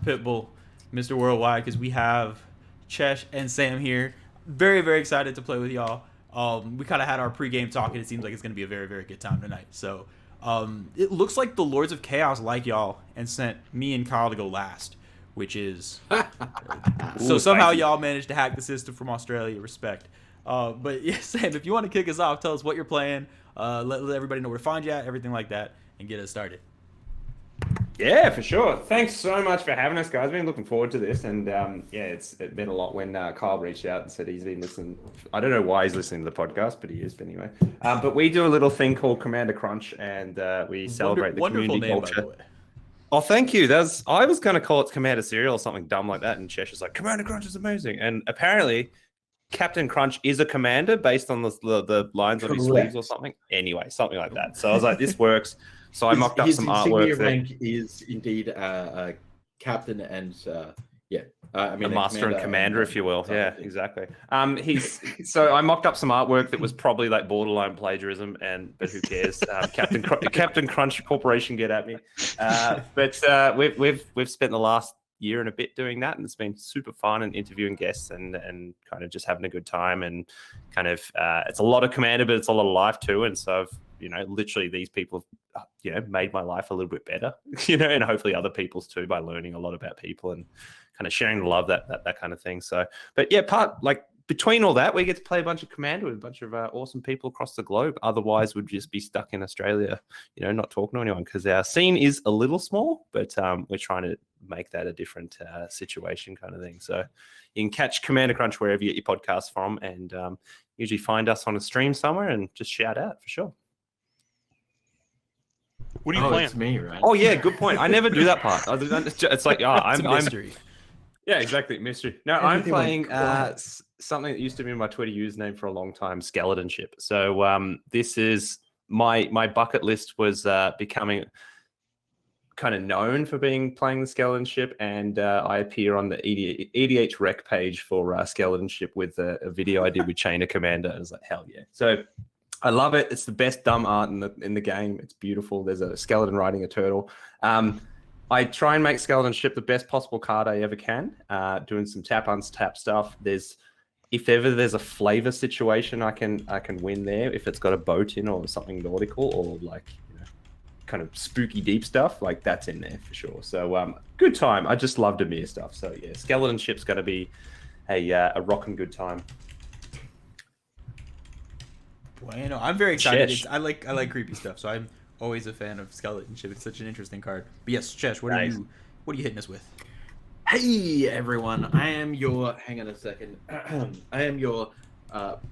Pitbull, Mr. Worldwide, because we have Chesh and Sam here. Very, very excited to play with y'all. We kind of had our pregame talk, and it seems like it's going to be a very, very good time tonight. So it looks like the Lords of Chaos like y'all and sent me and Kyle to go last, which is so somehow y'all managed to hack the system from Australia. Respect. But yeah, Sam, if you want to kick us off, tell us what you're playing. Let everybody know where to find you at, everything like that, and get us started. Yeah, for sure. Thanks so much for having us, guys. I've been looking forward to this, and it's been a lot when Kyle reached out and said he's been listening. I don't know why he's listening to the podcast, but he is anyway. But we do a little thing called Commander Crunch, and we celebrate the community name, culture. By the way. Oh, thank you. I was going to call it Commander Cereal or something dumb like that, and Cheshire's like, Commander Crunch is amazing, and apparently Captain Crunch is a commander based on the lines on his sleeves or something. Anyway, something like that. So I was like, this works. So I mocked up some artwork. His rank is indeed a captain and a master and commander, if you will. Yeah, exactly. So I mocked up some artwork that was probably like borderline plagiarism, but who cares? Captain Crunch Corporation, get at me. But we've spent the last year and a bit doing that, and it's been super fun and interviewing guests and kind of just having a good time, and kind of it's a lot of commander, but it's a lot of life too. And so literally these people have made my life a little bit better, and hopefully other people's too, by learning a lot about people and kind of sharing the love, that kind of thing. So, but yeah, between all that, we get to play a bunch of Commander with a bunch of awesome people across the globe. Otherwise, we'd just be stuck in Australia, not talking to anyone, because our scene is a little small, but we're trying to make that a different situation kind of thing. So you can catch Commander Crunch wherever you get your podcasts from, and usually find us on a stream somewhere and just shout out for sure. What are you playing? It's me, right? Oh yeah, good point. I never do that part. It's like, I'm mystery. Yeah, exactly. Mystery. No, I'm playing something that used to be my Twitter username for a long time, Skeleton Ship. So this is my bucket list was becoming kind of known for playing the Skeleton Ship, and I appear on the EDH rec page for Skeleton Ship with a video I did with Chain of Commander. I was like, hell yeah. So I love it. It's the best dumb art in the game. It's beautiful. There's a skeleton riding a turtle. I try and make Skeleton Ship the best possible card I ever can, doing some tap untap stuff. If ever there's a flavor situation, I can win there. If it's got a boat in or something nautical, or like kind of spooky deep stuff, like that's in there for sure. So good time. I just love Demir stuff. So yeah, Skeleton Ship's going to be a rocking good time. Bueno, I'm very excited. I like creepy stuff, so I'm always a fan of Skeleton Ship. It's such an interesting card. But yes, Chesh, what are you hitting us with? Hey everyone, I am your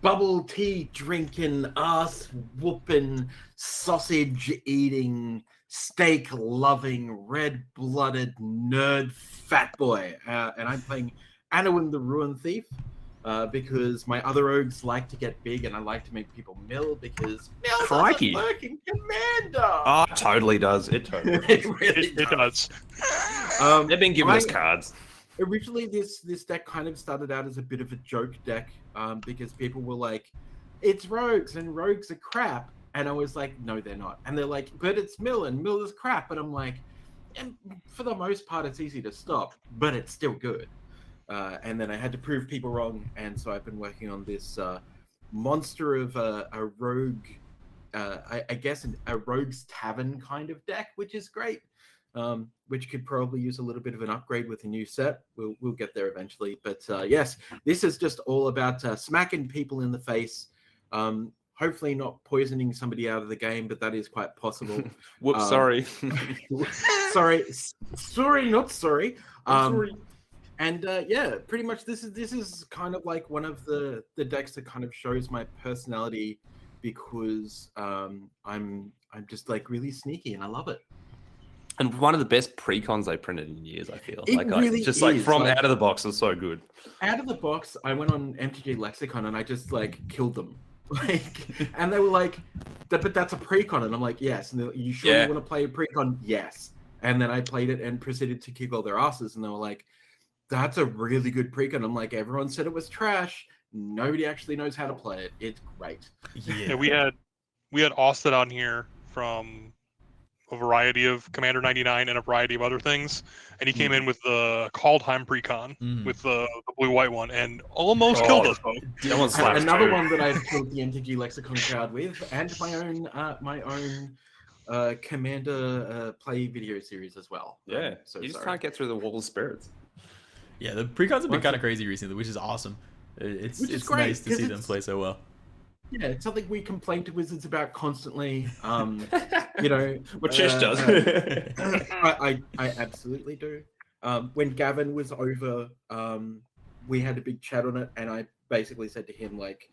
bubble tea drinking, ass whooping, sausage eating, steak loving, red blooded nerd fat boy, and I'm playing Anowan the Ruin Thief. Because my other rogues like to get big, and I like to make people mill, because mill doesn't work in Commander. Oh, it totally does. It totally it does. They've been giving us cards. Originally, this deck kind of started out as a bit of a joke deck, because people were like, it's rogues, and rogues are crap. And I was like, no, they're not. And they're like, but it's mill, and mill is crap. And I'm like, and for the most part, it's easy to stop, but it's still good. And then I had to prove people wrong, and so I've been working on this monster of a rogue, I guess a rogue's tavern kind of deck, which is great, which could probably use a little bit of an upgrade with a new set. We'll get there eventually, but yes, this is just all about smacking people in the face. Hopefully not poisoning somebody out of the game, but that is quite possible. Whoops, sorry. sorry, not sorry. Sorry. And pretty much this is kind of like one of the decks that kind of shows my personality, because I'm just like really sneaky and I love it. And one of the best precons they printed in years, I feel. It really is. Like from out of the box, it's so good. Out of the box, I went on MTG Lexicon and I just like killed them. And they were like, but that's a precon, and I'm like, yes. And you sure you want to play a precon? Yes. And then I played it and proceeded to kick all their asses, and they were like, that's a really good precon. I'm like, everyone said it was trash. Nobody actually knows how to play it. It's great. Yeah, we had Austin on here from a variety of Commander 99 and a variety of other things, and he came in with the Kaldheim precon with the blue-white one, and almost killed us both. Another one that I've killed the NTG Lexicon crowd with, and my own Commander play video series as well. Yeah, you just can't get through the wall of spirits. Yeah, the precons have been kind of crazy recently, which is awesome. It's great, nice to see them play so well. Yeah, it's something we complain to Wizards about constantly. You know, what Chesh does. I absolutely do. When Gavin was over, we had a big chat on it, and I basically said to him, like,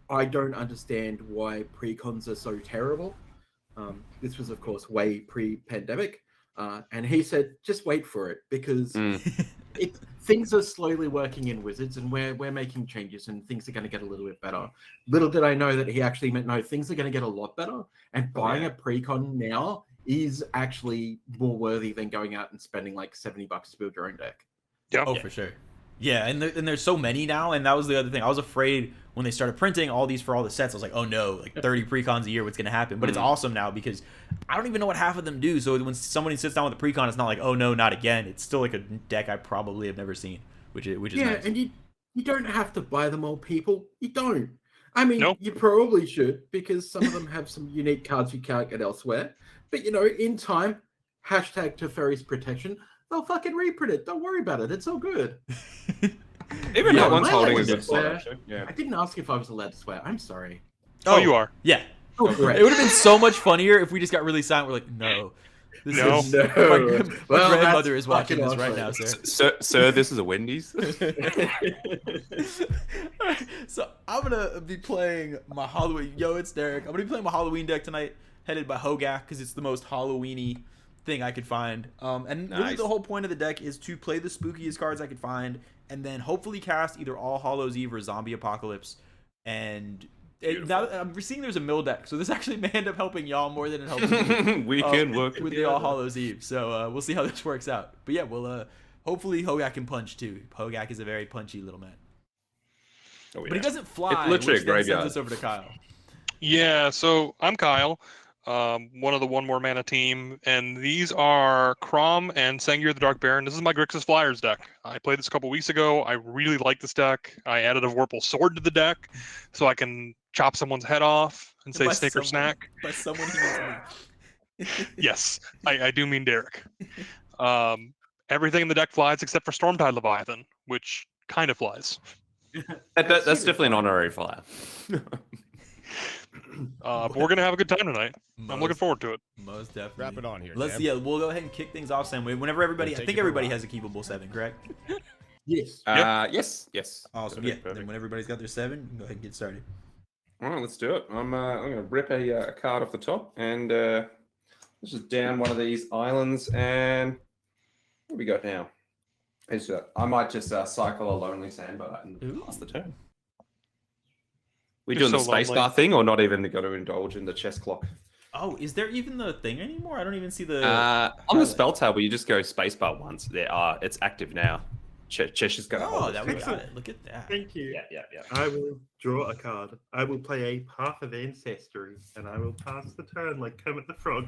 I don't understand why precons are so terrible. This was, of course, way pre-pandemic. And he said, just wait for it, because things are slowly working in Wizards, and we're making changes, and things are going to get a little bit better. Little did I know that he actually meant, no, things are going to get a lot better, and buying a precon now is actually more worthy than going out and spending like $70 to build your own deck. Yeah. Oh, for sure. Yeah, and there's so many now, and that was the other thing. I was afraid when they started printing all these for all the sets. I was like, oh no, like 30 precons a year, what's going to happen? But it's awesome now because I don't even know what half of them do. So when somebody sits down with a precon, it's not like, oh no, not again. It's still like a deck I probably have never seen, which is nice. And you don't have to buy them all, people. You don't. I mean, you probably should, because some of them have some unique cards you can't get elsewhere. But, you know, in time, hashtag Teferi's protection, they'll fucking reprint it. Don't worry about it. It's all good. Even that one's holding a good swear. I didn't ask if I was allowed to swear. I'm sorry. Oh, you are. Yeah. Oh, great. It would have been so much funnier if we just got really silent. We're like, no. No. My grandmother is watching this right now, sir. Sir, this is a Wendy's. So I'm going to be playing my Halloween. Yo, it's Derek. I'm going to be playing my Halloween deck tonight, headed by Hogaak, because it's the most Halloween-y thing I could find. And really the whole point of the deck is to play the spookiest cards I could find, and then hopefully cast either All Hallows Eve or Zombie Apocalypse. And now I'm seeing there's a mill deck, so this actually may end up helping y'all more than it helps me. We can work with the All Hallows Eve. So we'll see how this works out. But yeah, we'll hopefully Hogaak can punch too. Hogaak is a very punchy little man. Oh, yeah. But he doesn't fly. It's literally which a graveyard. sends us over to Kyle. Yeah, so I'm Kyle, one of the One More Mana team, and these are Kraum and Sengir the Dark Baron. This is my Grixis Flyers deck. I played this a couple weeks ago. I really like this deck. I added a Vorpal Sword to the deck so I can chop someone's head off and say steak or snack. By someone he means me. Yes, I do mean Derek. Everything in the deck flies except for Stormtide Leviathan, which kind of flies. That's definitely an honorary flyer. But we're gonna have a good time tonight. I'm looking forward to it. Most definitely. Wrap it on here. We'll go ahead and kick things off, Sam. Whenever everybody, I think everybody has a keepable 7, correct? Yes. Yes. Awesome. Perfect. Then when everybody's got their 7, you can go ahead and get started. All right, let's do it. I'm gonna rip a card off the top, and let's just down one of these islands. And what do we got now? I might just cycle a Lonely Sandbar and pass the turn. We doing the spacebar thing, or not even going to indulge in the chess clock? Oh, is there even the thing anymore? I don't even see the. On the spell table, you just go spacebar once. It's active now. Chesh's got. Oh, that we got it. Look at that. Thank you. Yeah. I will draw a card. I will play a Path of Ancestry, and I will pass the turn like Kermit the Frog.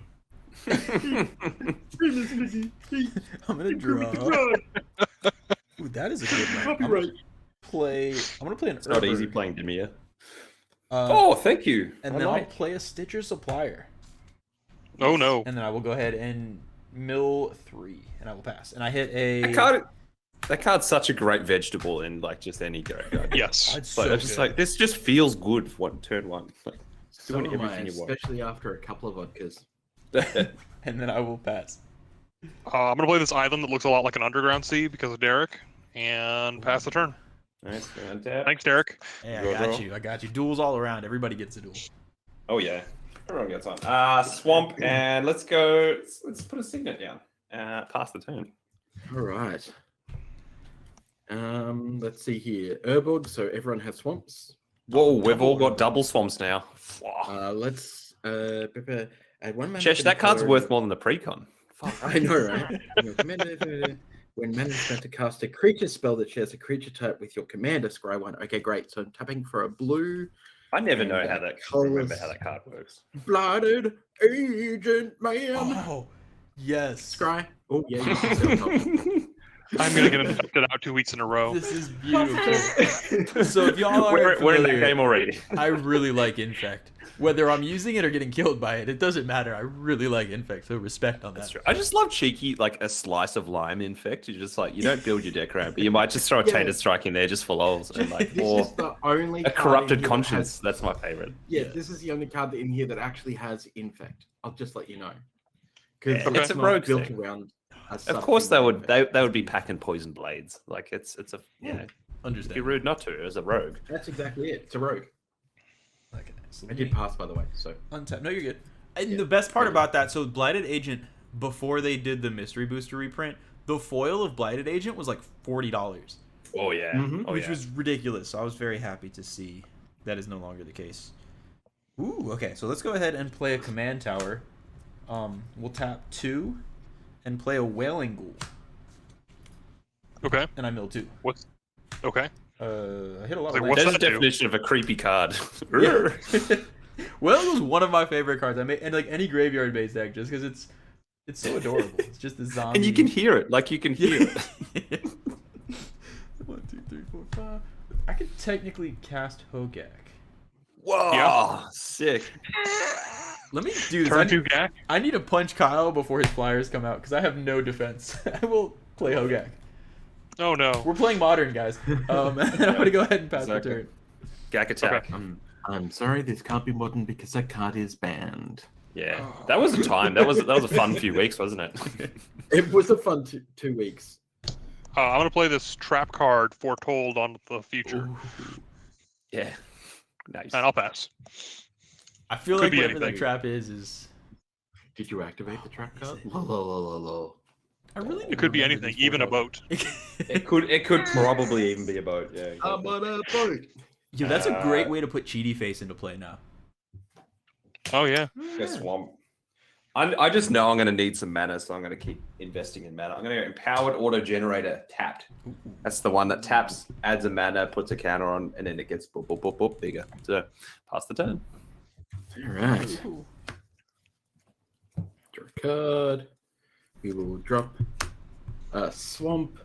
I'm gonna draw. Ooh, that is a good one. Copyright. I'm gonna play an. It's not easy playing Dimir. Thank you. And then I'll play a Stitcher Supplier. Oh no! And then I will go ahead and mill 3, and I will pass. And I hit a. That card's such a great vegetable in like just any graveyard. Yes. It's like, so just like this just feels good for turn 1. Like doing So am I, everything you want. especially after a couple of vodkas. And then I will pass. I'm gonna play this island that looks a lot like an underground sea because of Derek, and pass the turn. Nice. Thanks, Derek. Hey, I got you. Duels all around. Everybody gets a duel. Oh yeah, everyone gets on. Swamp, and let's go. Let's put a signet down. Pass the turn. All right. Let's see here. Urborg, so everyone has swamps. Whoa, we've all got double swamps now. Let's add 1 mana. Chesh, that card's worth more than the precon. Fuck. I know, right? When mana is spent to cast a creature spell that shares a creature type with your commander, scry 1. Okay, great. So I'm tapping for a blue. I never know how that. Remember how that card works. Blooded agent man. Oh, Yes. Scry. Oh yeah. You can see on I'm gonna get infected out 2 weeks in a row. This is beautiful. So if y'all aren't We're in that familiar, game already. I really like Infect. Whether I'm using it or getting killed by it, it doesn't matter. I really like Infect, so respect on that. That's true. I just love cheeky, like a slice of lime Infect. You're just like, you don't build your deck around, but you might just throw a Tainted Strike in there just for lols. And like, This or is the only a card in Corrupted here that Conscience. has- That's my favorite. Yeah, this is the only card in here that actually has Infect. I'll just let you know. Because Yeah, it's a rogue built thing. around. Of course, they would be packing poison blades. Like it's a it'd Understand. be rude not to as a rogue. That's exactly it. It's a rogue. Okay, so I did pass, by the way. So untap. No, you're good. And the best part about that, so Blighted Agent, before they did the Mystery Booster reprint, the foil of Blighted Agent was like $40. Oh yeah, Which was ridiculous. So I was very happy to see that is no longer the case. Ooh, okay. So let's go ahead and play a command tower. We'll tap 2 and play a Wailing Ghoul. Okay. And I mill 2. What's okay? I hit a lot Like, of what's There's lands. a that do? definition of a creepy card. Yeah. Wailing Ghoul's one of my favorite cards. I made and like any graveyard based deck just because it's so adorable. It's just a zombie. And you can hear it. Like you can hear it. 1, 2, 3, 4, 5. I could technically cast Hogaak. Whoa, Yeah. sick. Let me do this. Turn 2 Gak. I need to punch Kyle before his flyers come out because I have no defense. I will play Hogaak. Oh no. We're playing modern, guys. And I'm gonna go ahead and pass the turn. Gak attack. Okay. I'm sorry, this can't be modern because that card is banned. Yeah, that was a time. That was a fun few weeks, wasn't it? It was a fun 2 weeks. I'm gonna play this trap card, Foretold, on the future, Yeah, nice. and I'll pass. I feel Could like be whatever anything. the trap is. Did you activate the trap card? Lol. I really. It could be anything, even a boat. It could probably even be a boat. Yeah. I'm on a boat. Yo, that's a great way to put Cheaty Face into play now. Oh yeah. Go swamp. I just know I'm going to need some mana, so I'm going to keep investing in mana. I'm going to go Empowered Auto Generator tapped. That's the one that taps, adds a mana, puts a counter on, and then it gets boop, boop, boop, boop. There you go. So, pass the turn. All right. Draw a card. We will drop a swamp.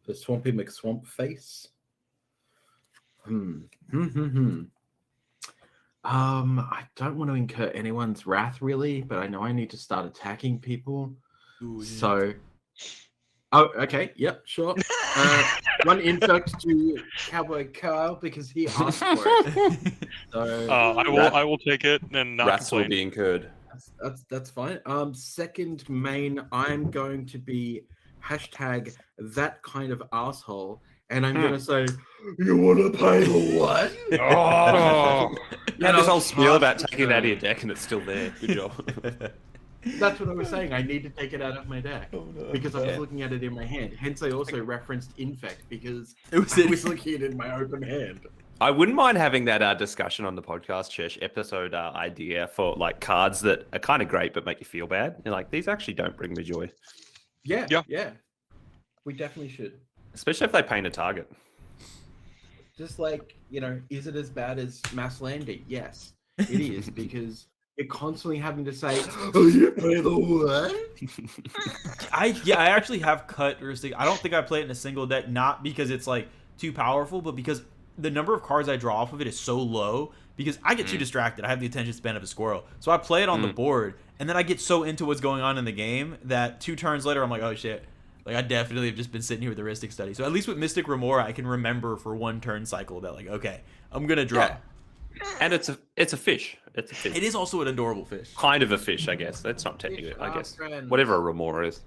The Swampy McSwamp face. I don't want to incur anyone's wrath really, but I know I need to start attacking people. Ooh, yeah. So, okay, yep, sure. One infect to Cowboy Kyle because he asked for it. So I will take it and not Rats will complain. be incurred. that's fine. Second main, I'm going to be hashtag that kind of asshole, and I'm gonna say, you want to pay the what? Oh, you had this whole spiel about pass the taking it out of turn. your deck, and it's still there. Good job. That's what I was saying. I need to take it out of my deck because I was Yeah. looking at it in my hand. Hence, I also referenced infect because It was I in- was looking at it in my open hand. I wouldn't mind having that discussion on the podcast, Chesh, episode idea for like cards that are kind of great but make you feel bad. You're like, these actually don't bring me joy, Yeah. We definitely should. especially if they paint a target. Just like, is it as bad as Mass Landing? Yes, it is because you're constantly having to say, oh, you pay the what? I actually have cut Rustic. I don't think I play it in a single deck, not because it's like too powerful, but because the number of cards I draw off of it is so low because I get too distracted. I have the attention span of a squirrel. So I play it on the board, and then I get so into what's going on in the game that 2 turns later, I'm like, oh shit. Like, I definitely have just been sitting here with the Ristic study. So at least with Mystic Remora, I can remember for 1 turn cycle that, like, okay, I'm going to draw. Yeah. And it's a fish. It's a fish. It is also an adorable fish. Kind of a fish, I guess. That's not technically, I guess. friends. Whatever a remora is.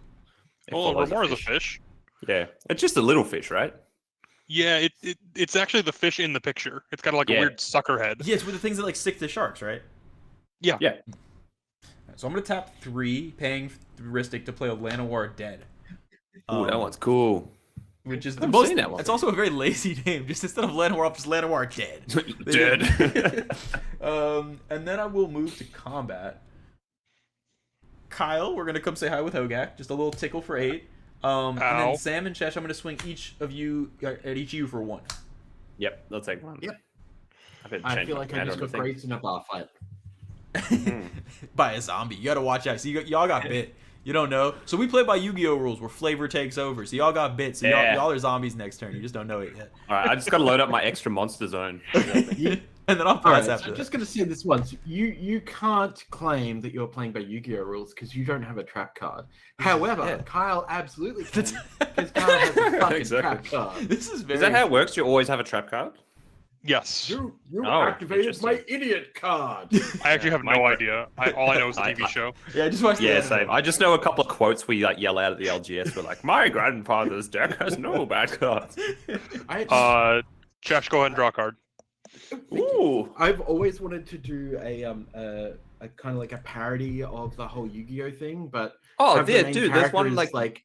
It Oh, follows Remora's a fish. Yeah. It's just a little fish, right? Yeah, it's actually the fish in the picture. It's got like a Yeah. weird sucker head. Yeah, it's with the things that, like, stick to sharks, right? Yeah. Yeah. So I'm going to tap 3, paying Ristic to play a Llanowar Dead. Oh, that one's cool. Which is the I've most. seen that one. It's also a very lazy name. Just instead of Llanowar, I'm just Llanowar Dead. Dead. And then I will move to combat. Kyle, we're gonna come say hi with Hogaak. Just a little tickle for 8. And then Ow. Sam and Chesh, I'm gonna swing each of you at each of you for 1. Yep, they'll take one. Yep. better I change feel my like I commander just on got the thing. grazed in a bar fight. By a zombie. You gotta watch out. So y'all got bit. You don't know. So we play by Yu-Gi-Oh rules where flavor takes over. So y'all got bits. So y'all are zombies next turn. You just don't know it yet. All right, I just got to load up my extra monster zone. And then I'll pass after I'm that. just going to say this once. You can't claim that you're playing by Yu-Gi-Oh rules because you don't have a trap card. However, Kyle absolutely can because Kyle has a fucking trap card. This is very. Is that how it works? You always have a trap card? Yes. You activated my idiot card. I actually have no idea. All I know is the TV show. Yeah, I just watched. Yeah, same. I just know a couple of quotes we like yell out at the LGS. We're like, my grandfather's deck has no bad cards. Josh, go ahead and draw a card. Ooh. I've always wanted to do a kind of like a parody of the whole Yu-Gi-Oh thing, but there's one like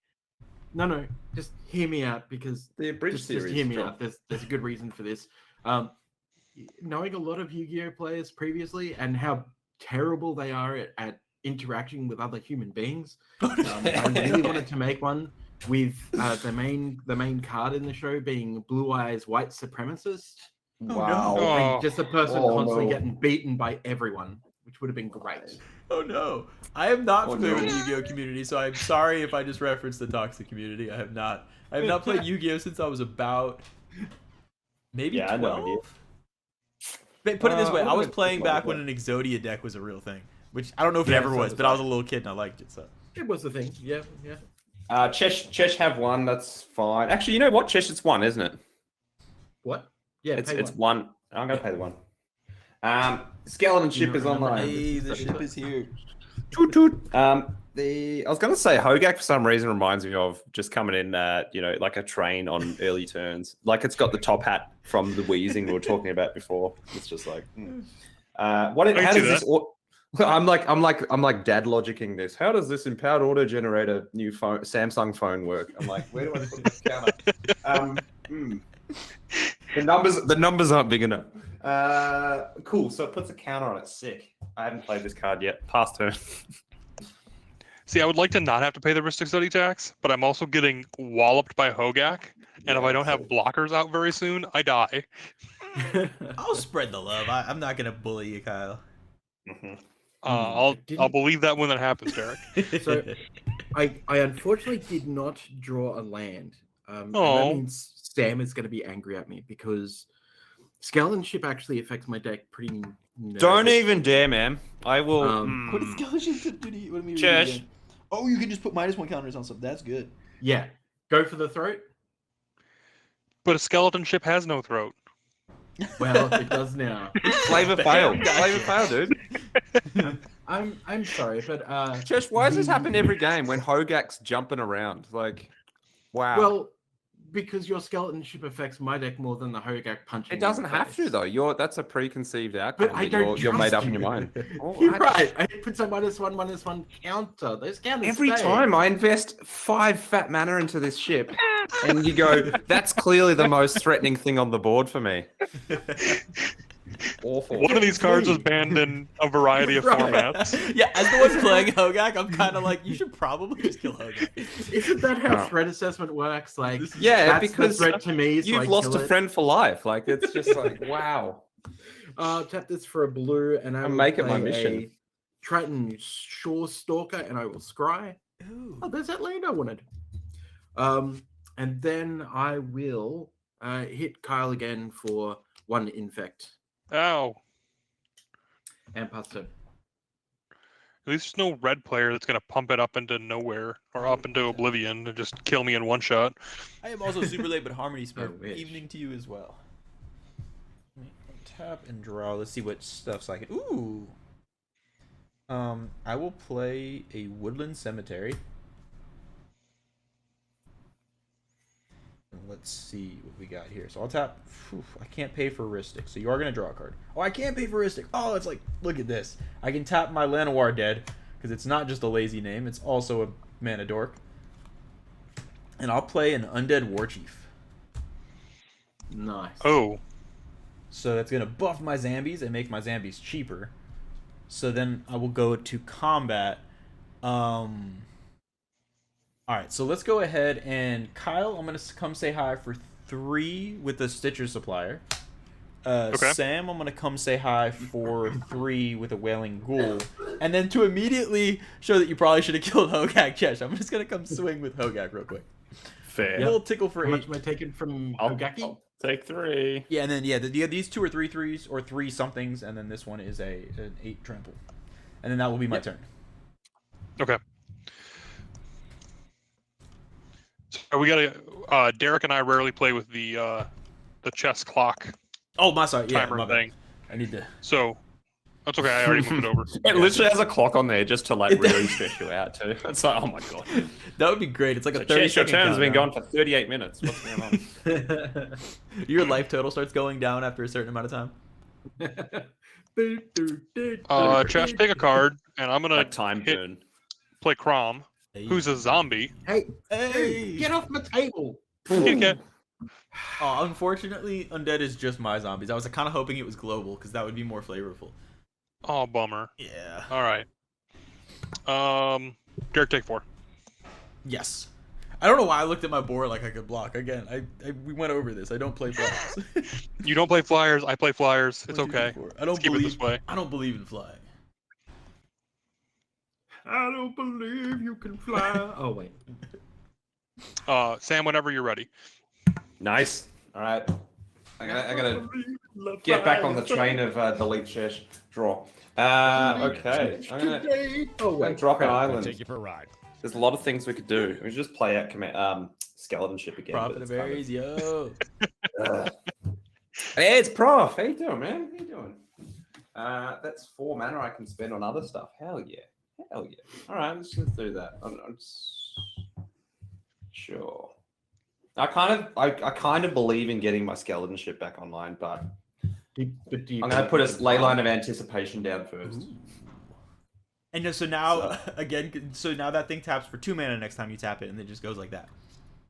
no, just hear me out because the bridge series. Just hear me out. There's a good reason for this. Knowing a lot of Yu-Gi-Oh players previously and how terrible they are at interacting with other human beings, I really wanted to make one with the main card in the show being Blue Eyes White Supremacist. Wow. Like just a person constantly getting beaten by everyone, which would have been great. Oh no. I am not familiar with the Yu-Gi-Oh community, so I'm sorry if I just referenced the toxic community. I have not played Yu-Gi-Oh since I was about maybe 12. Put it this way, I was playing back when an Exodia deck was a real thing, which I don't know if it ever was, but I was a little kid and I liked it. So it was the thing. Yeah. Chesh have one. That's fine. Actually, you know what? Chesh, it's one, isn't it? What? Yeah, it's one. I'm gonna pay the one. Skeleton ship is online. Hey, the ship is here. Toot toot. I was gonna say Hogaak for some reason reminds me of just coming in, like a train on early turns. Like it's got the top hat from the wheezing we were talking about before. It's just like, how does this? I'm like dad logicking this. How does this empowered auto generator new phone Samsung phone work? I'm like, where do I put this counter? The numbers aren't big enough. Cool. So it puts a counter on it. Sick. I haven't played this card yet. Past turn. See, I would like to not have to pay the Ristic Study tax, but I'm also getting walloped by Hogaak, and if I don't have blockers out very soon, I die. I'll spread the love. I'm not gonna bully you, Kyle. Mm-hmm. I'll believe that when that happens, Derek. So, I unfortunately did not draw a land. That means Sam is going to be angry at me because Skeleton Ship actually affects my deck pretty. Don't even dare, man. I will. What does Skeleton Ship do? What do you mean? Oh, you can just put -1 counters on stuff. That's good. Yeah, go for the throat. But a Skeleton Ship has no throat. Well, it does now. Flavor failed. Flavor failed, dude. I'm sorry, but Chesh, why does this happen every game when Hogaak's jumping around? Like, wow. Well, because your Skeleton Ship affects my deck more than the Hogaak punching. It doesn't have to though. That's a preconceived outcome. But I don't you're made up you. in your mind. You're right. I put some -1/-1 counter. Those counters Every stay. time I invest 5 fat mana into this ship, and you go, that's clearly the most threatening thing on the board for me. Awful. One of these cards was banned in a variety of formats. Yeah, as the one playing Hogaak, I'm kind of like, you should probably just kill Hogaak. Isn't that how threat assessment works? Like, yeah, that's because the threat to me. So you've lost a friend for life. Like, it's just like, wow. Tap this for a blue, and I will make it my play mission. a Triton Shore Stalker, and I will scry. Ooh. Oh, there's that land I wanted. And then I will hit Kyle again for 1 infect. Ow. And pass turn. At least there's no red player that's going to pump it up into nowhere or up into oblivion and just kill me in one shot. I am also super late, but Harmony Smith. I wish. Evening to you as well. Tap and draw. Let's see what stuff's I can. Ooh. I will play a Woodland Cemetery. And let's see what we got here. So I'll tap. Whew, I can't pay for Ristic, so you are going to draw a card. Oh, I can't pay for Ristic. Oh, it's like, look at this. I can tap my Llanowar Dead, because it's not just a lazy name. It's also a mana dork. And I'll play an Undead Warchief. Nice. Oh. So that's going to buff my zombies and make my zombies cheaper. So then I will go to combat. Alright, so let's go ahead and Kyle, I'm going to come say hi for 3 with the Stitcher Supplier. Okay. Sam, I'm going to come say hi for 3 with a Wailing Ghoul. And then to immediately show that you probably should have killed Hogaak, Chesh, I'm just gonna come swing with Hogaak real quick. Fair. A little tickle for How 8. much am I taking from I'll Hogaaki? take 3. Yeah, and then you have these 2 or 3 threes or 3 somethings, and then this one is an 8 trample, and then that will be my turn. Okay. So we gotta. Derek and I rarely play with the chess clock Oh, my sorry, yeah, timer my bad. thing. I need to. So that's okay. I already moved it over. It literally has a clock on there just to like really stress you out too. It's like, oh my god. That would be great. It's like a So 30 Chess, your second turn's been countdown. gone for 38 minutes. What's going on? Your life total starts going down after a certain amount of time. Chess, take a card, and I'm gonna Like time burn. play Kraum, who's a zombie. Hey, get off my table! Kitty cat. Oh, unfortunately, undead is just my zombies. I was kind of hoping it was global because that would be more flavorful. Oh, bummer. Yeah. All right. Derek, take 4. Yes. I don't know why I looked at my board like I could block. Again, we went over this. I don't play flyers. You don't play flyers. I play flyers. It's okay. I don't Let's keep it this way. I don't believe in flying. I don't believe you can fly. Oh wait. Sam, whenever you're ready. Nice. All right. I gotta get back on the train of delete Chesh draw. Okay. I'm gonna drop an island. Take you for a ride. There's a lot of things we could do. We should just play out skeleton ship again. Profit of berries, yo. Hey, it's Prof. How you doing, man? How you doing? That's 4 mana I can spend on other stuff. Hell yeah. Hell yeah. All right, let's do that. Sure. I kind of believe in getting my skeleton ship back online, but I'm going to put a ley line of anticipation down first. Ooh. And so now, again, so now that thing taps for 2 mana next time you tap it, and it just goes like that.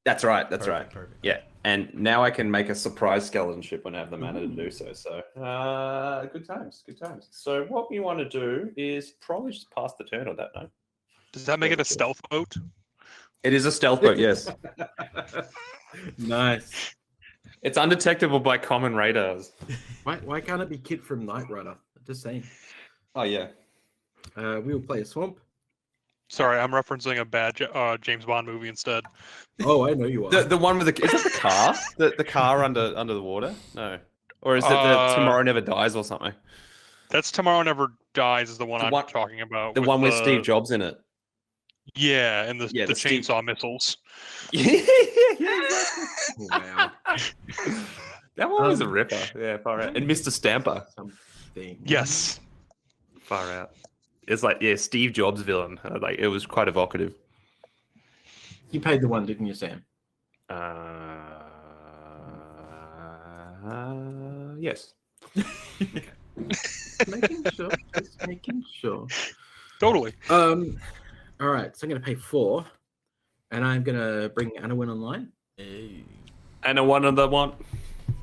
That's right. Perfect. Yeah, and now I can make a surprise skeleton ship when I have the mana to do so. So, good times. So what we want to do is probably just pass the turn on that note. Does that make it a stealth boat? It is a stealth boat, yes. Nice. It's undetectable by common radars. Why can't it be Kit from Knight Rider? Just saying. Oh yeah. We will play a swamp. Sorry, I'm referencing a bad James Bond movie instead. Oh, I know you are. The one with the is it the car? The car under the water? No. Or is it the Tomorrow Never Dies or something? That's Tomorrow Never Dies is the one I'm talking about. The one with Steve Jobs in it. Yeah, and the Steve... chainsaw missiles. Wow. That one was a ripper. Yeah, far out. And Mr. Stamper. Something. Yes. Far out. It's like, yeah, Steve Jobs villain. Like, it was quite evocative. You paid the one, didn't you, Sam? Yes. Okay. Just making sure. Totally. All right, so I'm going to pay 4, and I'm going to bring Anowan online. Hey. And a one on the one.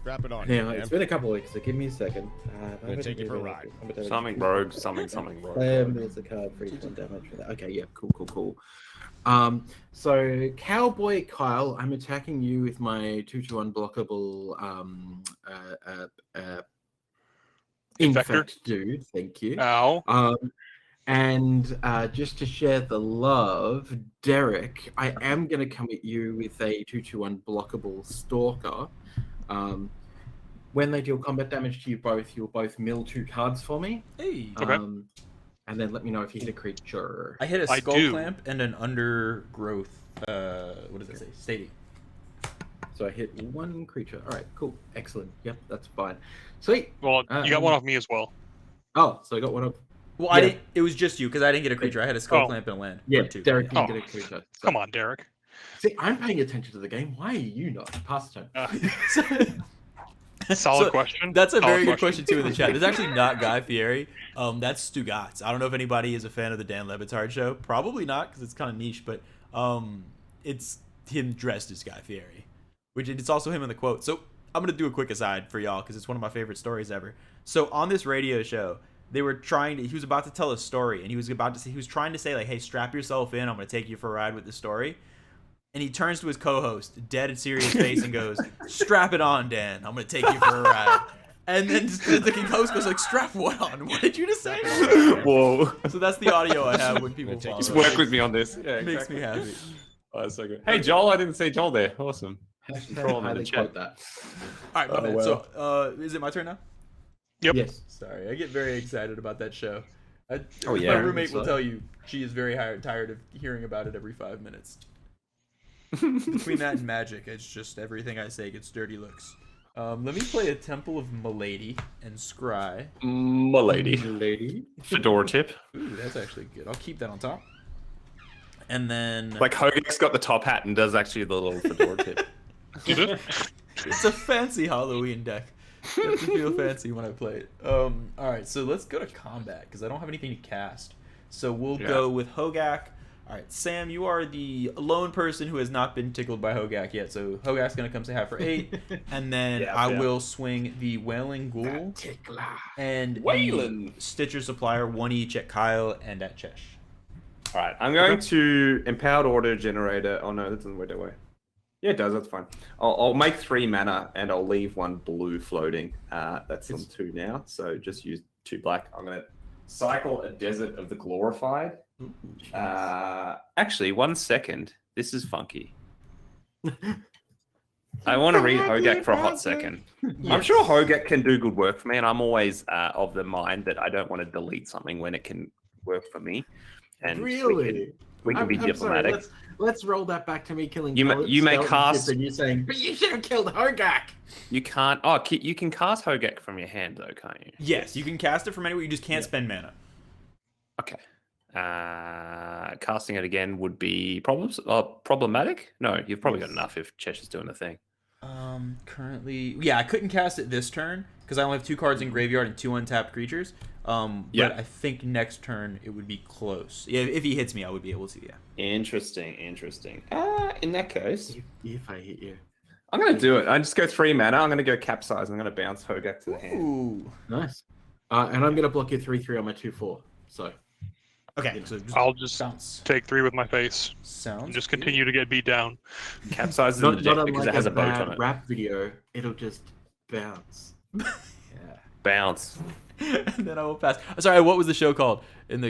Wrap it on. Now, it's been a couple of weeks, so give me a second. I'm going to take you for a ride. Something rogue, something rogue. There's a card for each one damage for that. Okay, yeah, cool. So Cowboy Kyle, I'm attacking you with my 2/2 unblockable infect dude. Thank you. Ow. And just to share the love, Derek, I am going to come at you with a 2/2 unblockable Stalker. When they deal combat damage to you both, you'll both mill 2 cards for me. Hey. Okay. And then let me know if you hit a creature. I hit a skull clamp and an undergrowth. What does it say? Stadium. So I hit 1 creature. All right, cool, excellent. Yep, that's fine. Sweet. Well, you got one off me as well. Oh, so I got one of. Well, I didn't. It was just you because I didn't get a creature. I had a skull clamp and a land. Yeah, Two. Derek didn't get a creature. So. Come on, Derek. See, I'm paying attention to the game. Why are you not? Pass the turn. Solid question. That's a very good question too in the chat. It's actually not Guy Fieri. That's Stugatz. I don't know if anybody is a fan of the Dan Le Batard show. Probably not because it's kind of niche, but it's him dressed as Guy Fieri, which it's also him in the quote. So I'm gonna do a quick aside for y'all because it's one of my favorite stories ever. So on this radio show, they were he was about to tell a story, and he was trying to say like, "Hey, strap yourself in. I'm gonna take you for a ride with the story." And he turns to his co-host, dead and serious face, and goes, "Strap it on, Dan. I'm going to take you for a ride." And then the host goes like, "Strap what on? What did you just say?" Whoa. So that's the audio I have when people follow. Just work with me on this. Yeah, Makes me happy. Oh, that's so good. Hey, Joel, I didn't see Joel there. Awesome. Highly quote that. All right, my bad. well. So, is it my turn now? Yep. Yes. Sorry, I get very excited about that show. My yeah. roommate will tell you she is very tired of hearing about it every 5 minutes. Between that and Magic, it's just everything I say gets dirty looks. Let me play a Temple of Milady and Scry. Milady. Fedora tip. Ooh, that's actually good. I'll keep that on top. And then... Like Hogaak's got the top hat and does actually the little fedora tip. It's a fancy Halloween deck. It makes me feel fancy when I play it. Alright, so let's go to combat, because I don't have anything to cast. So we'll go with Hogaak. Alright, Sam, you are the lone person who has not been tickled by Hogaak yet. So Hogaak's going to come say hi for 8. And then I will swing the Wailing Ghoul and the Stitcher Supplier, 1 each at Kyle and at Chesh. Alright, I'm going to Empowered Auto Generator. Oh no, that doesn't work that way. Yeah, it does. That's fine. I'll make 3 mana and I'll leave 1 blue floating. That's on 2 now. So just use 2 black. I'm going to cycle a Desert of the Glorified. Actually, 1 second. This is funky. I want to read Hogaak for a hot second. I'm sure Hogaak can do good work for me, and I'm always of the mind that I don't want to delete something when it can work for me. And really? We can be diplomatic. Sorry, let's roll that back to me killing. You may cast. And you saying, but you should have killed Hogaak. You can't. Oh, you can cast Hogaak from your hand though, can't you? Yes, you can cast it from anywhere. You just can't spend mana. Okay. Casting it again would be problematic. No, you've probably got enough if Cheshire's doing the thing. Currently, I couldn't cast it this turn because I only have 2 cards in graveyard and 2 untapped creatures. But I think next turn it would be close. Yeah, if he hits me, I would be able to. Yeah. Interesting. In that case, if I hit you, I'm gonna do it. I just go 3 mana. I'm gonna go Capsize. I'm gonna bounce Hogaak to the hand. Ooh, nice. And I'm gonna block your 3/3 on my 2/4. So. Okay, so I'll just take 3 with my face. Sounds. And just continue to get beat down. Capsize in the deck because it has a boat on it. Rap video, it'll just bounce. Bounce. And then I will pass. Sorry, what was the show called in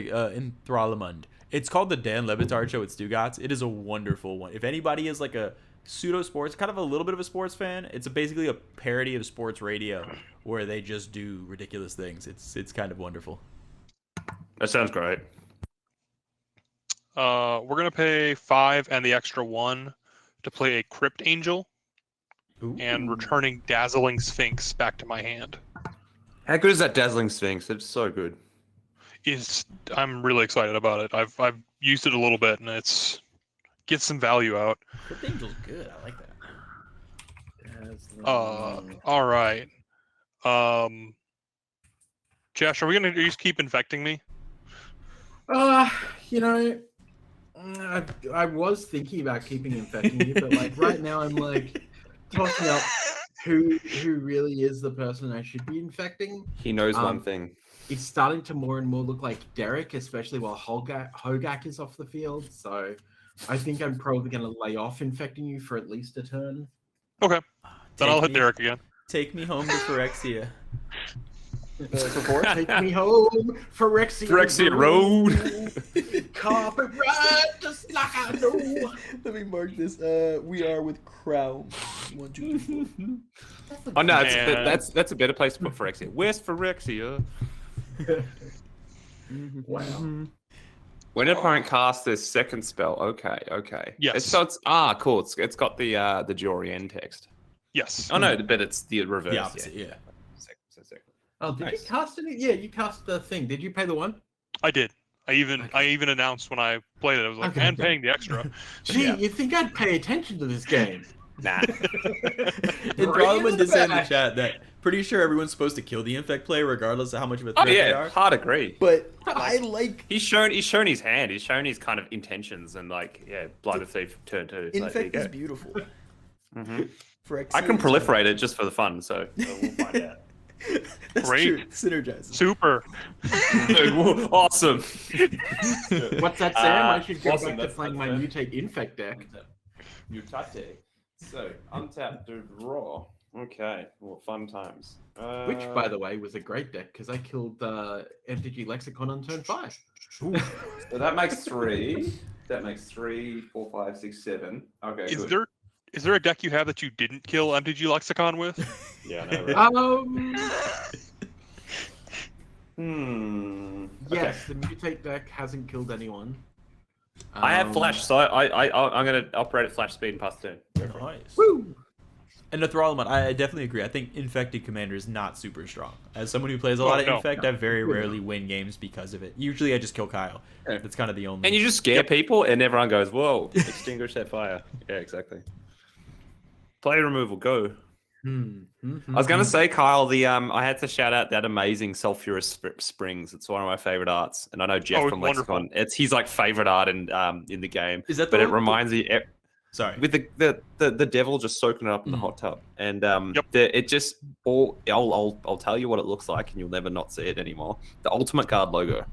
Thralamund? It's called the Dan Levitard Show at Stugatz. It is a wonderful one. If anybody is like a pseudo sports, kind of a little bit of a sports fan, it's basically a parody of sports radio where they just do ridiculous things. It's kind of wonderful. That sounds great. We're gonna pay 5 and the extra 1 to play a Crypt Angel. Ooh. And returning Dazzling Sphinx back to my hand. How good is that Dazzling Sphinx? It's so good. I'm really excited about it. I've used it a little bit, and it's gets some value out. Crypt Angel's good. I like that. All right. Josh, are we gonna just keep infecting me? You know, I was thinking about keeping infecting you, but like right now I'm like tossing up who really is the person I should be infecting. He knows one thing. It's starting to more and more look like Derek, especially while Hogaak is off the field. So I think I'm probably going to lay off infecting you for at least a turn. Okay. Then I'll hit Derek again. Take me home to Phyrexia. Take me home, Phyrexia Road. Carpet ride, just like I know. Let me mark this. We are with Kraum. 1, 2, 3, 4. Oh no, that's a better place to put Phyrexia. Where's Phyrexia? Wow. When an opponent casts their second spell, okay. Yes. It's cool. It's got the Jorian text. Yes. Oh no, but it's the reverse. The opposite, yeah. Second. Oh, did you cast any? Yeah, you cast the thing. Did you pay the 1? I did. I even announced when I played it. I was like, and paying the extra. Gee, you think I'd pay attention to this game? Nah. And Thralamund did say in the chat that pretty sure everyone's supposed to kill the infect player regardless of how much of a threat they are. Hard agree. But I like he's shown his hand. He's shown his kind of intentions and Blood of Thief turn 2. Infect is beautiful. I can proliferate it just for the fun, so we'll find out. That's great. True. Synergizes. Super. Awesome. What's that, Sam? I should go awesome. back to playing my Mutate Infect deck. Mutate. So, untap, do draw. Okay. Well, fun times. Which, by the way, was a great deck because I killed MTG Lexicon on turn 5. So that makes 3. That makes 3, 4, 5, 6, 7. Okay. Is there a deck you have that you didn't kill MTG Lexicon with? Yeah, I know. Right? Yes, the Mutate deck hasn't killed anyone. I have flash, so I'm gonna operate at flash speed and pass turn. Nice. Woo! And to throw them, I definitely agree. I think Infected Commander is not super strong. As someone who plays a lot of Infect, I very rarely win games because of it. Usually I just kill Kyle. That's kind of the only... And you just scare people and everyone goes, whoa, extinguish that fire. Yeah, exactly. Play removal, go. I was going to say, Kyle, I had to shout out that amazing Sulphurous Springs. It's one of my favorite arts. And I know Jeff from Lexicon. It's his favorite art in the game. Is that but it reminds me... Sorry. With the devil just soaking it up in the hot tub, and it just I'll tell you what it looks like, and you'll never not see it anymore. The Ultimate Guard logo.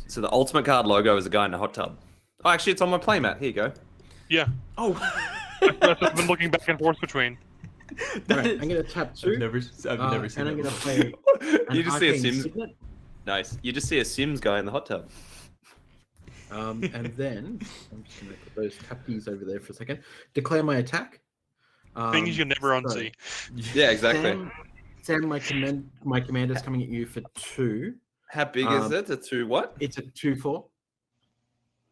So the Ultimate Guard logo is a guy in a hot tub. Oh, actually, it's on my playmat. Here you go. Yeah. Oh. I've been looking back and forth between. Right, I'm gonna tap 2. I've never seen and I'm gonna play. You just see a Sims. Signet. Nice. You just see a Sims guy in the hot tub. And then I'm just going to put those tappies over there for a second. Declare my attack. Things you never unsee. Yeah, exactly. Sam, my commander's coming at you for 2. How big is it? A 2 what? It's a 2/4.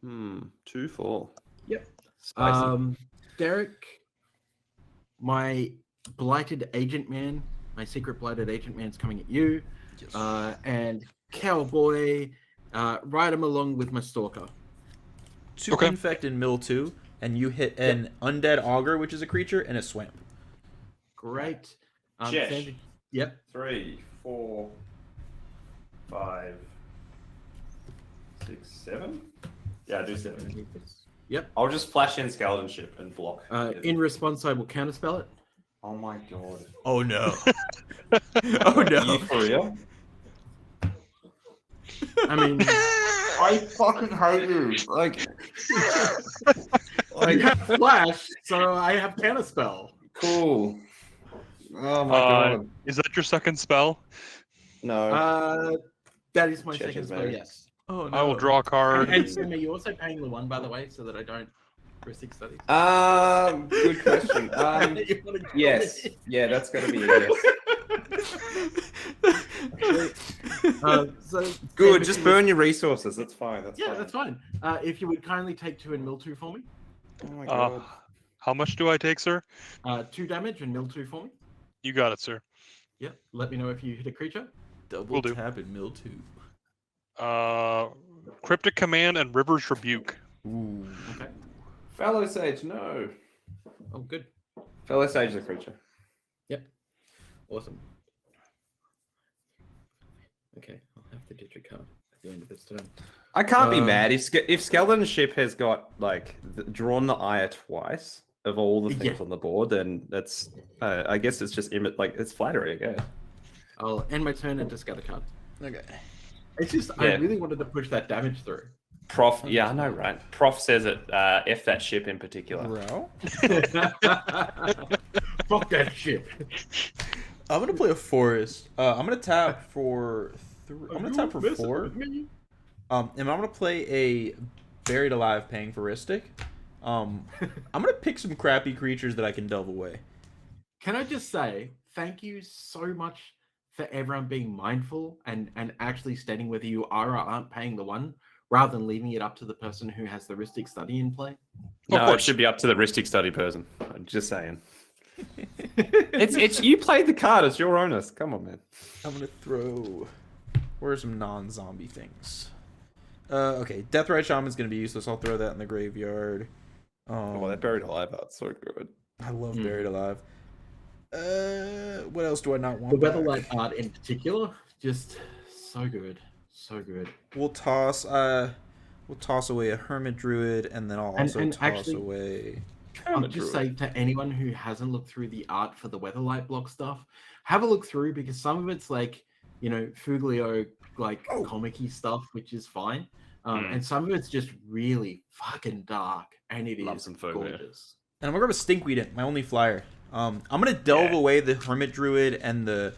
2/4. Yep. Spicy. Derek, my blighted agent man, my secret blighted agent man's coming at you. Yes. And Cowboy. Ride him along with my Stalker. 2 Infect and Mill 2, and you hit an Undead Augur, which is a creature, and a Swamp. Great. Jesh. Yep. 3, 4, 5, 6, 7. Yeah, I do 7. Yep. I'll just flash in Skeleton Ship and block. In response, I will counterspell it. Oh my god. Oh no. Oh no. Are you for real? I mean, I fucking hate you. I have flash, so I have counterspell. Cool. Oh my god. Is that your second spell? No. That is my Check second it, spell. baby. Yes. Oh no. I will draw a card. And Sam, are you also paying the 1, by the way, so that I don't risk studies? Good question. Yes. Yeah, that's gonna be a yes. So Good. Just burn your resources. That's fine. That's fine. If you would kindly take 2 and mill 2 for me. Oh my god. How much do I take, sir? 2 damage and mill 2 for me. You got it, sir. Yep. Let me know if you hit a creature. Double tap and Mill 2. Cryptic Command and River's Rebuke. Ooh. Okay. Fellow Sage, no. Oh, good. Fellow Sage is a creature. Yep. Awesome. Okay, I'll have to get your card at the end of this turn. I can't be mad if Skeleton Ship has got drawn the ire twice of all the things on the board, then that's I guess it's just it's flattery, I guess. I'll end my turn and discard a card. Okay. It's just I really wanted to push that damage through. Prof, yeah, I know, right? Prof says it. F that ship in particular. Bro. Fuck that ship. I'm gonna play a forest. I'm gonna tap for 4. And I'm gonna play a Buried Alive paying for Ristic. I'm gonna pick some crappy creatures that I can delve away. Can I just say thank you so much for everyone being mindful and actually stating whether you are or aren't paying the 1, rather than leaving it up to the person who has the Ristic study in play. No, it should be up to the Ristic study person. I'm just saying. It's you played the card. It's your onus. Come on, man. I'm gonna throw. Where's some non-zombie things? Okay, Deathrite Shaman's gonna be useless. I'll throw that in the graveyard. That Buried Alive art's so good. I love Buried Alive. What else do I not want? The Weatherlight art in particular, just so good, so good. We'll toss away a Hermit Druid, and then I'll also toss away. I'll just say to anyone who hasn't looked through the art for the Weatherlight block stuff, have a look through, because some of it's Fuglio comic-y stuff, which is fine, and some of it's just really fucking dark, and it is gorgeous. And I'm gonna grab a Stinkweed in, my only flyer. I'm gonna delve away the Hermit Druid and the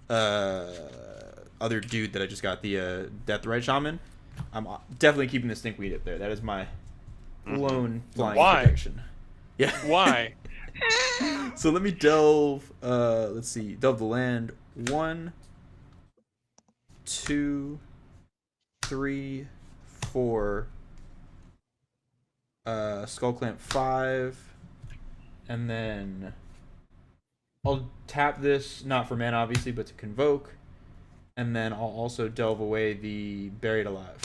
other dude that I just got, the Deathrite Shaman. I'm definitely keeping the Stinkweed up there. That is my lone flying protection. Yeah. Why? So let me delve. Let's see. Delve the land. 1, 2, 3, 4. Skull Clamp 5, and then I'll tap this, not for mana obviously, but to convoke, and then I'll also delve away the Buried Alive.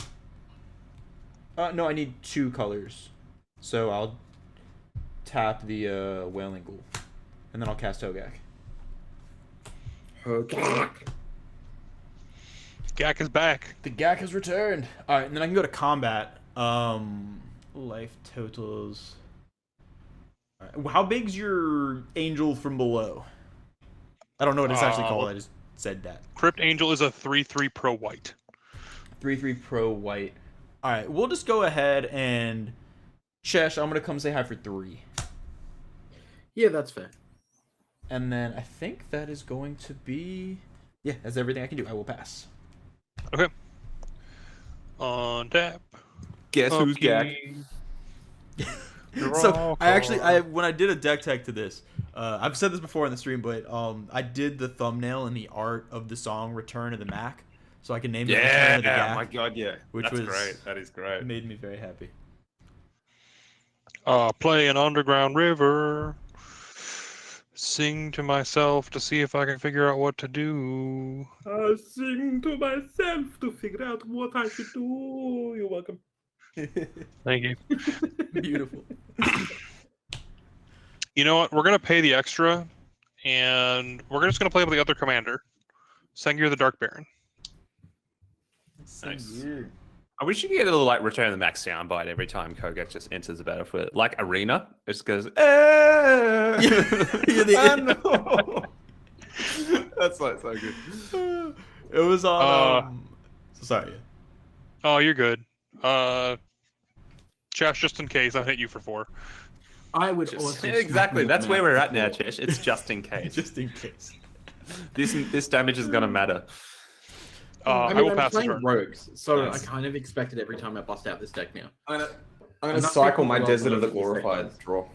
No, I need 2 colors, so I'll tap the Wailing Ghoul, and then I'll cast Hogaak. Gak is back. The Gak has returned. All right, and then I can go to combat. Life totals. How big's your angel from below? I don't know what it's actually called. I just said that. Crypt Angel is a 3/3 pro white. 3/3 pro white. All right, we'll just go ahead and Chesh, I'm gonna come say hi for 3. Yeah, that's fair. And then I think that is going to be that's everything I can do. I will pass. Okay. On tap. Guess who's Gak? So when I did a deck tech to this, I've said this before in the stream, but I did the thumbnail and the art of the song "Return of the Mac," so I can name it "Return of the Gak." Yeah, my god, yeah, which was great. That is great. Made me very happy. Play an underground river. Sing to myself to see if I can figure out what to do. I sing to myself to figure out what I should do. You're welcome. Thank you. Beautiful. You know what? We're going to pay the extra, and we're just going to play with the other commander, Sengir the Dark Baron. Nice. I wish you could get a little like Return of the Max soundbite every time Hogaak just enters the battlefield. Like Arena, it just goes, That's like so good. It was on. Sorry. Oh, you're good. Chesh, just in case, I'll hit you for 4. I would also exactly. That's where we're at now, Chesh. It's just in case. Just in case. This damage is gonna matter. I will pass the turn. Rogues, so Nice. I kind of expect it every time I bust out this deck now. I'm gonna cycle my Desert of the Glorified draw.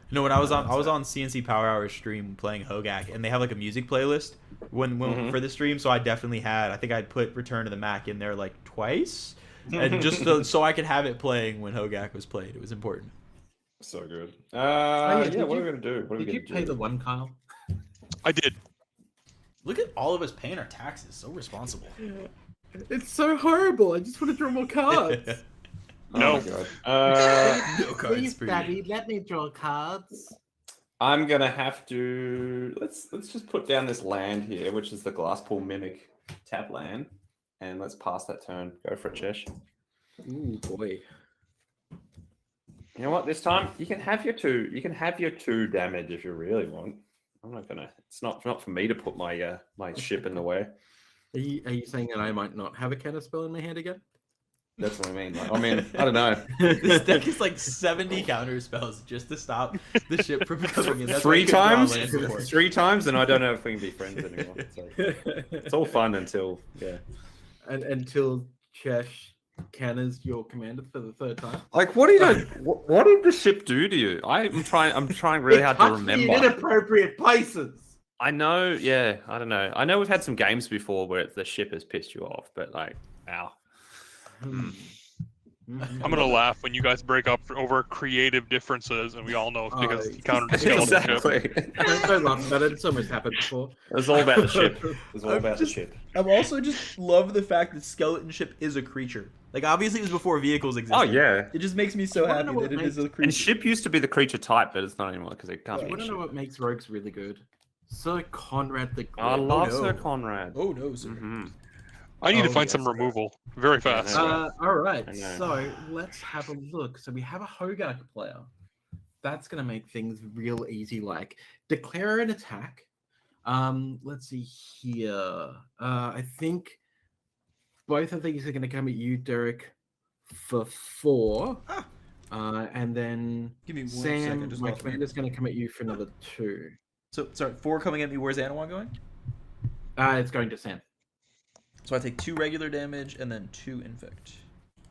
You know, when I was on CNC Power Hour stream playing Hogaak, and they have like a music playlist when for the stream. So I definitely had. I think I'd put Return to the Mac in there like twice, and just so I could have it playing when Hogaak was played. It was important. So good. yeah, What are we gonna do? Did you pay the 1, Kyle? I did. Look at all of us paying our taxes. So responsible. It's so horrible. I just want to draw more cards. No. Oh my god. No cards Please, for Daddy, you. let me draw cards. I'm gonna have to let's just put down this land here, which is the Glasspool Mimic tap land, and let's pass that turn. Go for it, Chesh. Ooh boy. You know what? This time you can have your 2. You can have your 2 damage if you really want. I'm not gonna. It's not for me to put my my ship in the way. Are you saying that I might not have a counter spell in my hand again? That's what I mean. Like, I mean, I don't know. This deck is like 70 counter spells just to stop the ship from coming in. That's why 3 you can draw times, land before. 3 times, and I don't know if we can be friends anymore. So it's all fun until And until Chesh counters your commander for the 3rd time. Like, what did the ship do to you? I'm trying really hard to remember. In inappropriate places. I know, yeah, I don't know. I know we've had some games before where the ship has pissed you off, but like, ow. I'm going to laugh when you guys break up over creative differences, and we all know it's because he countered the skeleton ship. Exactly. Don't laugh about it. It's almost happened before. It's all about the ship. It's all about the ship. I'm also just love the fact that Skeleton Ship is a creature. Like, obviously it was before vehicles existed. Oh yeah. It just makes me so I happy don't know that it what is a creature. And ship used to be the creature type, but it's not anymore because it can't You be. want to know ship. what makes rogues really good? Sir Conrad the Great. I love no. Sir Conrad. Oh no, sir. I need to Oh, find yes, some sir. removal very fast. know. All right, I know. so let's have a look. So we have a Hogaak player. That's going to make things real easy, like declare an attack. Let's see here. I think both of these are going to come at you, Derek, for 4. And then Give me 1 Sam, second. Just my while- commander's going to come at you for another 2. So sorry, 4 coming at me. Where's Anowan going? It's going to Sam. So I take 2 regular damage and then 2 infect.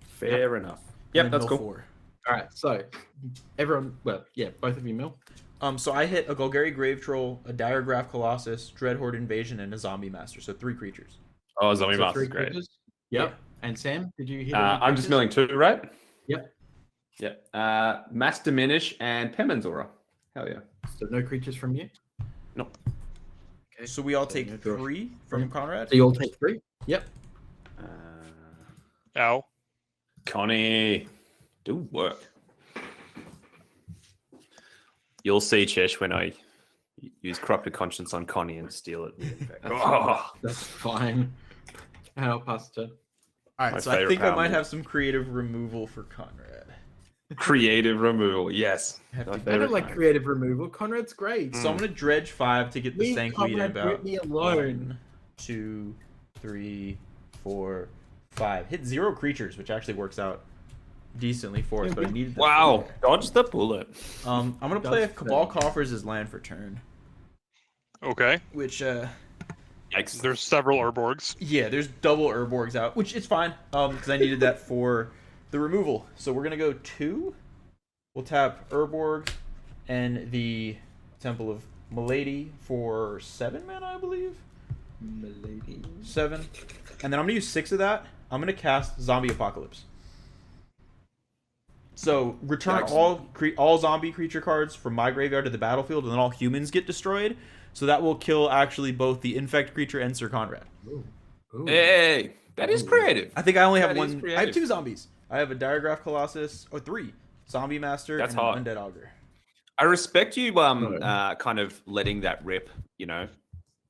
Fair enough. And Yep, then that's mill cool. 4. All right, so everyone, well, yeah, both of you mill. So I hit a Golgari Grave Troll, a Diregraph Colossus, Dreadhorde Invasion, and a Zombie Master. So 3 creatures. Oh, Zombie So Master's 3 great. creatures. Yep. Yeah. And Sam, did you hit? I'm just milling 2, right? Yep. Yep. Mass Diminish and Pemon's Aura. Hell yeah. So no creatures from you. No. Okay. So we all So take no draw. 3 from Conrad. So you all take 3. Yep. Ow. Connie, do work. You'll see, Chesh, when I use Corrupted Conscience on Connie and steal it. That's fine. And I'll pass to. All My right, so I favorite think I power might move. have some creative removal for Conrad. Creative removal, yes. Have My to- I favorite don't like kind. creative removal. Conrad's great. So I'm gonna dredge 5 to get the Leave Sanguine Conrad about. Whitney alone. 1, 2, 3, 4, 5. Hit 0 creatures, which actually works out decently for us. But I needed. The Wow, 4. dodge the bullet. I'm gonna play a Does Cabal that- Coffers as land for turn, Okay. which Yikes. There's several Urborgs. yeah, there's double Urborgs out, which it's fine. Because I needed that for the removal. So we're gonna go 2. We'll tap Urborg and the Temple of Milady for 7 mana, I believe. Milady. 7. And then I'm gonna use 6 of that. I'm gonna cast Zombie Apocalypse. So return all zombie creature cards from my graveyard to the battlefield, and then all humans get destroyed. So that will kill actually both the infect creature and Sir Conrad. Ooh. Ooh. Hey, that is creative. I think I only have That is 1. I creative. have 2 zombies. I have a Diregraph Colossus, or 3 Zombie Master, That's and hot. an Undead Augur. I respect you No. kind of letting that rip, you know.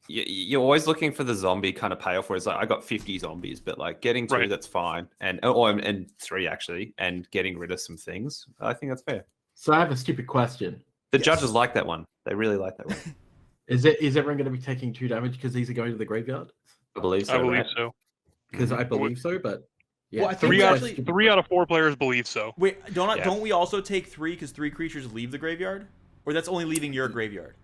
You're always looking for the zombie kind of payoff where it's like, I got 50 zombies, but like getting 2, Right. that's fine. And 3 actually, and getting rid of some things. I think that's fair. So I have a stupid question. The judges like that one. They really like that one. Is everyone going to be taking 2 damage because these are going to the graveyard? I believe so. I believe right? so. Because I believe so, but yeah. Well, I think Three we out, actually- three out of 4 players believe so. Wait, Yeah. don't we also take 3 because 3 creatures leave the graveyard? Or that's only leaving your graveyard?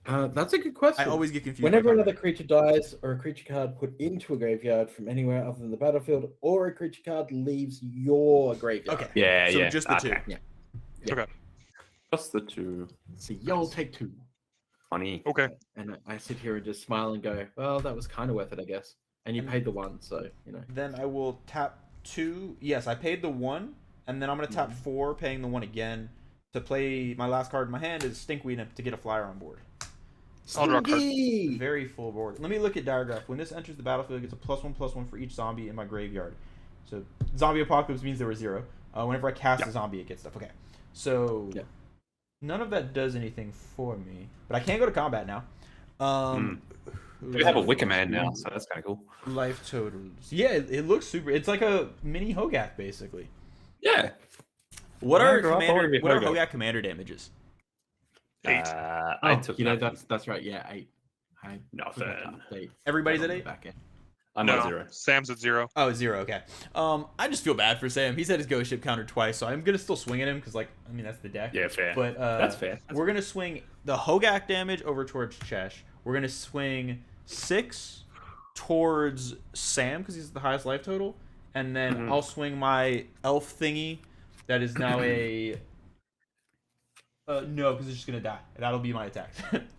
That's a good question. I always get confused. Whenever by another that. creature dies or a creature card put into a graveyard from anywhere other than the battlefield, or a creature card leaves your graveyard. Okay. Yeah, So yeah. just the 2. Okay. Yeah. Okay. Just the 2. So y'all take 2. Funny. Okay. And I sit here and just smile and go, well, that was kind of worth it, I guess. And you paid the 1, so, you know. Then I will tap 2. Yes, I paid the 1, and then I'm going to tap 4, paying the 1 again. To play my last card in my hand is Stinkweed to get a flyer on board. I'll draw a card. Stinky! Very full board. Let me look at Diregraph. When this enters the battlefield, it gets a +1/+1 for each zombie in my graveyard. So Zombie Apocalypse means there was 0. Whenever I cast a zombie, it gets stuff. Okay. So none of that does anything for me. But I can go to combat now. We have a Wicker Man now, so that's kind of cool. Life totals. Yeah, it looks super. It's like a mini Hogaak, basically. Yeah. What Yeah, are I'll commander? probably be What are Hogaak. Hogaak commander damages? 8. I took you know, nothing. that's right. Yeah, 8. I Nothing. forgot to update Everybody's that at on the 8? back end. I'm No, at 0. Sam's at 0. Oh, 0. Okay. I just feel bad for Sam. He's had his ghost ship countered twice, so I'm gonna still swing at him because, like, I mean, that's the deck. Yeah, fair. But That's fair. We're gonna swing the Hogaak damage over towards Chesh. We're gonna swing 6 towards Sam because he's the highest life total, and then I'll swing my elf thingy. That is now a no, because it's just gonna die. That'll be my attack.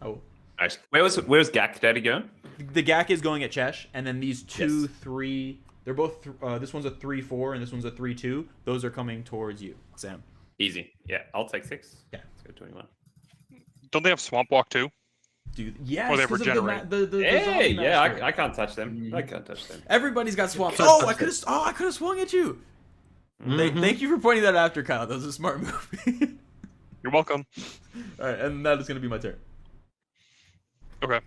Oh. Nice. Where's Gak Daddy going? The Gak is going at Chesh, and then these 2, Yes. 3. They're both. This one's a 3/4, and this one's a 3/2. Those are coming towards you, Sam. Easy. Yeah, I'll take 6. Yeah. Let's go 21. Don't they have Swamp Walk too? Dude, yes. Or they 'cause of regenerate. the Hey, zombie yeah, master. I can't touch them. I can't touch them. Everybody's got swamps. Oh, I could have swung at you. Thank you for pointing that out after, Kyle. That was a smart move. You're welcome. All right, and that is gonna be my turn. Okay.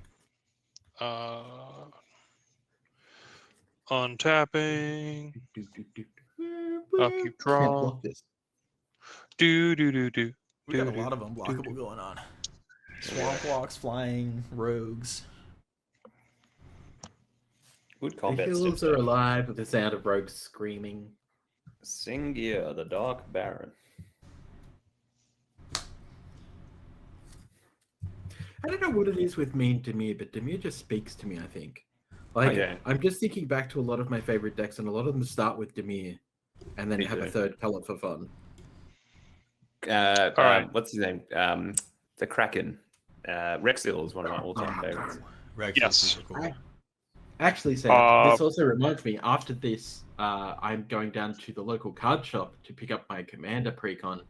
Untapping. I'll keep Can't drawing. block this. Do. We got a lot of unblockable going on. Swamp walks, flying, rogues. Good The combat hills stuff. are alive with the sound of rogues screaming. Sengir, the Dark Baron. I don't know what it is with me and Demir, but Demir just speaks to me, I think. Like, yeah. I'm just thinking back to a lot of my favorite decks, and a lot of them start with Demir and then Me have a too. third color for fun. All right. What's his name? The Kraken. Rexil is one of my all-time favorites. Rex Yes. is super cool. Actually, Sam, this also reminds me, after this, I'm going down to the local card shop to pick up my Commander Precon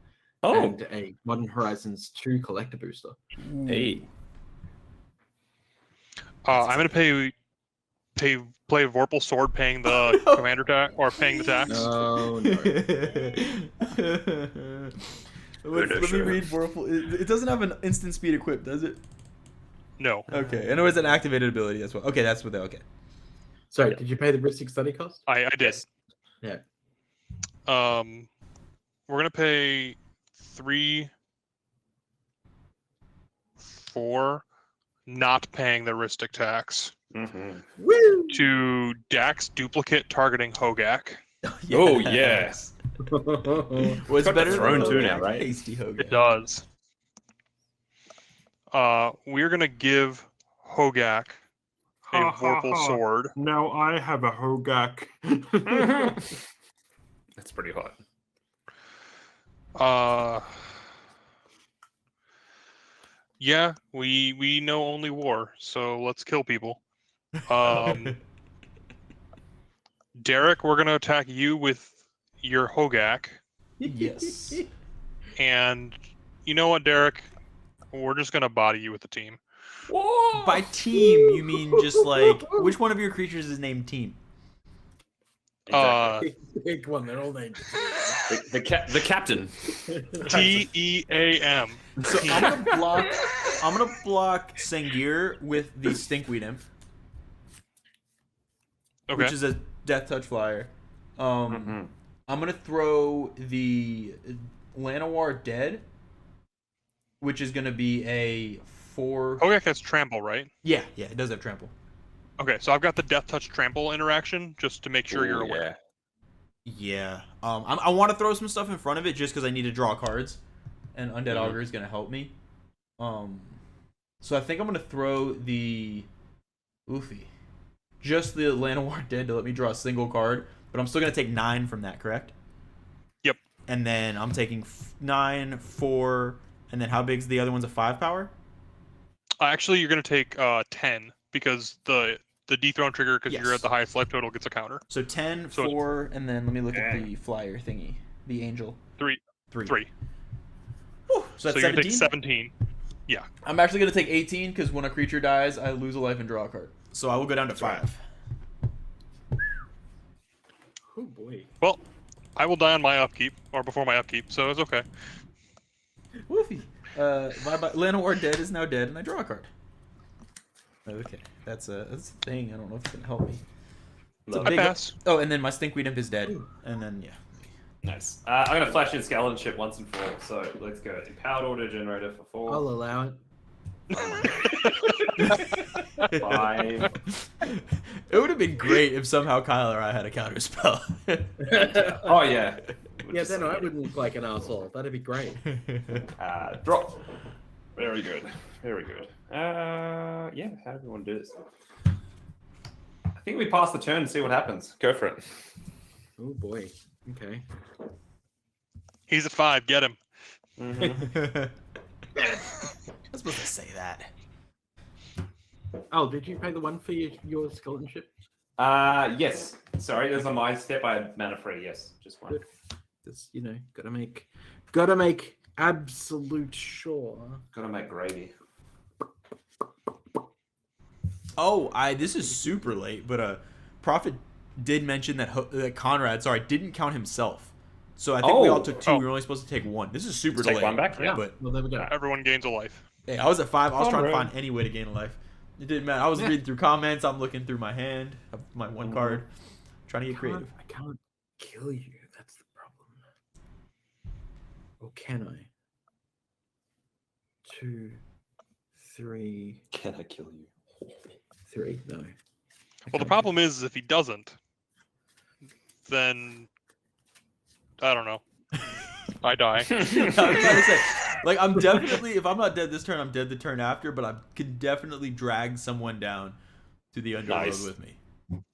and a Modern Horizons 2 collector booster. Hey. I'm gonna play Vorpal Sword, paying the commander tax or paying the tax. No. Let me read Vorpal. It doesn't have an instant speed equip, does it? No. Okay, and it was an activated ability as well. Okay, that's what. Okay. Sorry, did you pay the Ristic study cost? I did. Yeah. We're gonna pay 3, 4, not paying the Ristic tax. Woo! To Dax duplicate targeting Hogaak. Oh, yeah. What's got better the throne than too Hogaak? now, right? Hasty Hogaak. It does. We're gonna give Hogaak a Vorpal Sword. Now I have a Hogaak. That's pretty hot. Yeah, we know only war, so let's kill people. Derek, we're gonna attack you with your Hogaak. Yes. And you know what, Derek? We're just gonna body you with the team. Whoa! By team, you mean just like which one of your creatures is named team? Pick one, they're all named. The captain. TEAM. So I'm gonna block Sengir with the Stinkweed Imp, which is a Death Touch flyer. I'm gonna throw the Llanowar Dead, which is gonna be a 4. Hogaak has trample, right? Yeah, it does have trample. Okay, so I've got the Death Touch trample interaction just to make sure you're aware. Yeah. I want to throw some stuff in front of it just because I need to draw cards, and Undead Augur is gonna help me. So I think I'm gonna throw the just the Llanowar Dead to let me draw a single card, but I'm still gonna take 9 from that, correct? Yep. And then I'm taking 9, 4, and then how big's the other one's a 5 power? Actually, you're gonna take 10 because the dethrone trigger, because you're at the highest life total, gets a counter. So 10, 4, and then let me look at the flyer thingy, the angel. 3. Whew, so So that's you're gonna 17? take 17. Yeah. I'm actually going to take 18 because when a creature dies, I lose a life and draw a card. So I will go down to 5. Oh boy. Well, I will die on my upkeep, or before my upkeep, so it's okay. Woofy. Llanowar Dead is now dead, and I draw a card. Okay, that's a thing. I don't know if it's going to help me. I pass. Oh, and then my Stinkweed Imp is dead. And then, yeah. Nice. I'm going to flash in Skeleton Ship once and for all. So let's go. Empowered Auto Generator for 4. I'll allow it. 5. It would have been great if somehow Kyle or I had a counter spell. Oh, yeah. Yeah, then I wouldn't look like an asshole. That'd be great. Drop. Very good. Very good. Yeah, how do we want to do this? I think we pass the turn and see what happens. Go for it. Oh boy. Okay. He's at 5. Get him. I was supposed to say that. Oh, did you pay the one for your skeleton ship? Yes. Sorry, there's on my step. I had mana free. Yes, just one. Good. Just gotta make absolute sure. Gotta make gravy. Oh, this is super late, but Prophet did mention that Conrad, didn't count himself. So I think we all took 2. We were only supposed to take 1. This is super Take late. one back? Yeah. But Well, there we go. Everyone gains a life. hey, I was at 5. I was trying to Conrad. find any way to gain a life. It didn't matter. I was reading through comments. I'm looking through my hand, my 1 card, trying to get creative. I can't kill you. That's the problem. Or can I? 2, 3, Can I kill you? 3. No. Well, the problem is if he doesn't, then I don't know. I die. I'm trying to say, like, I'm definitely, if I'm not dead this turn, I'm dead the turn after, but I can definitely drag someone down to the underworld with me.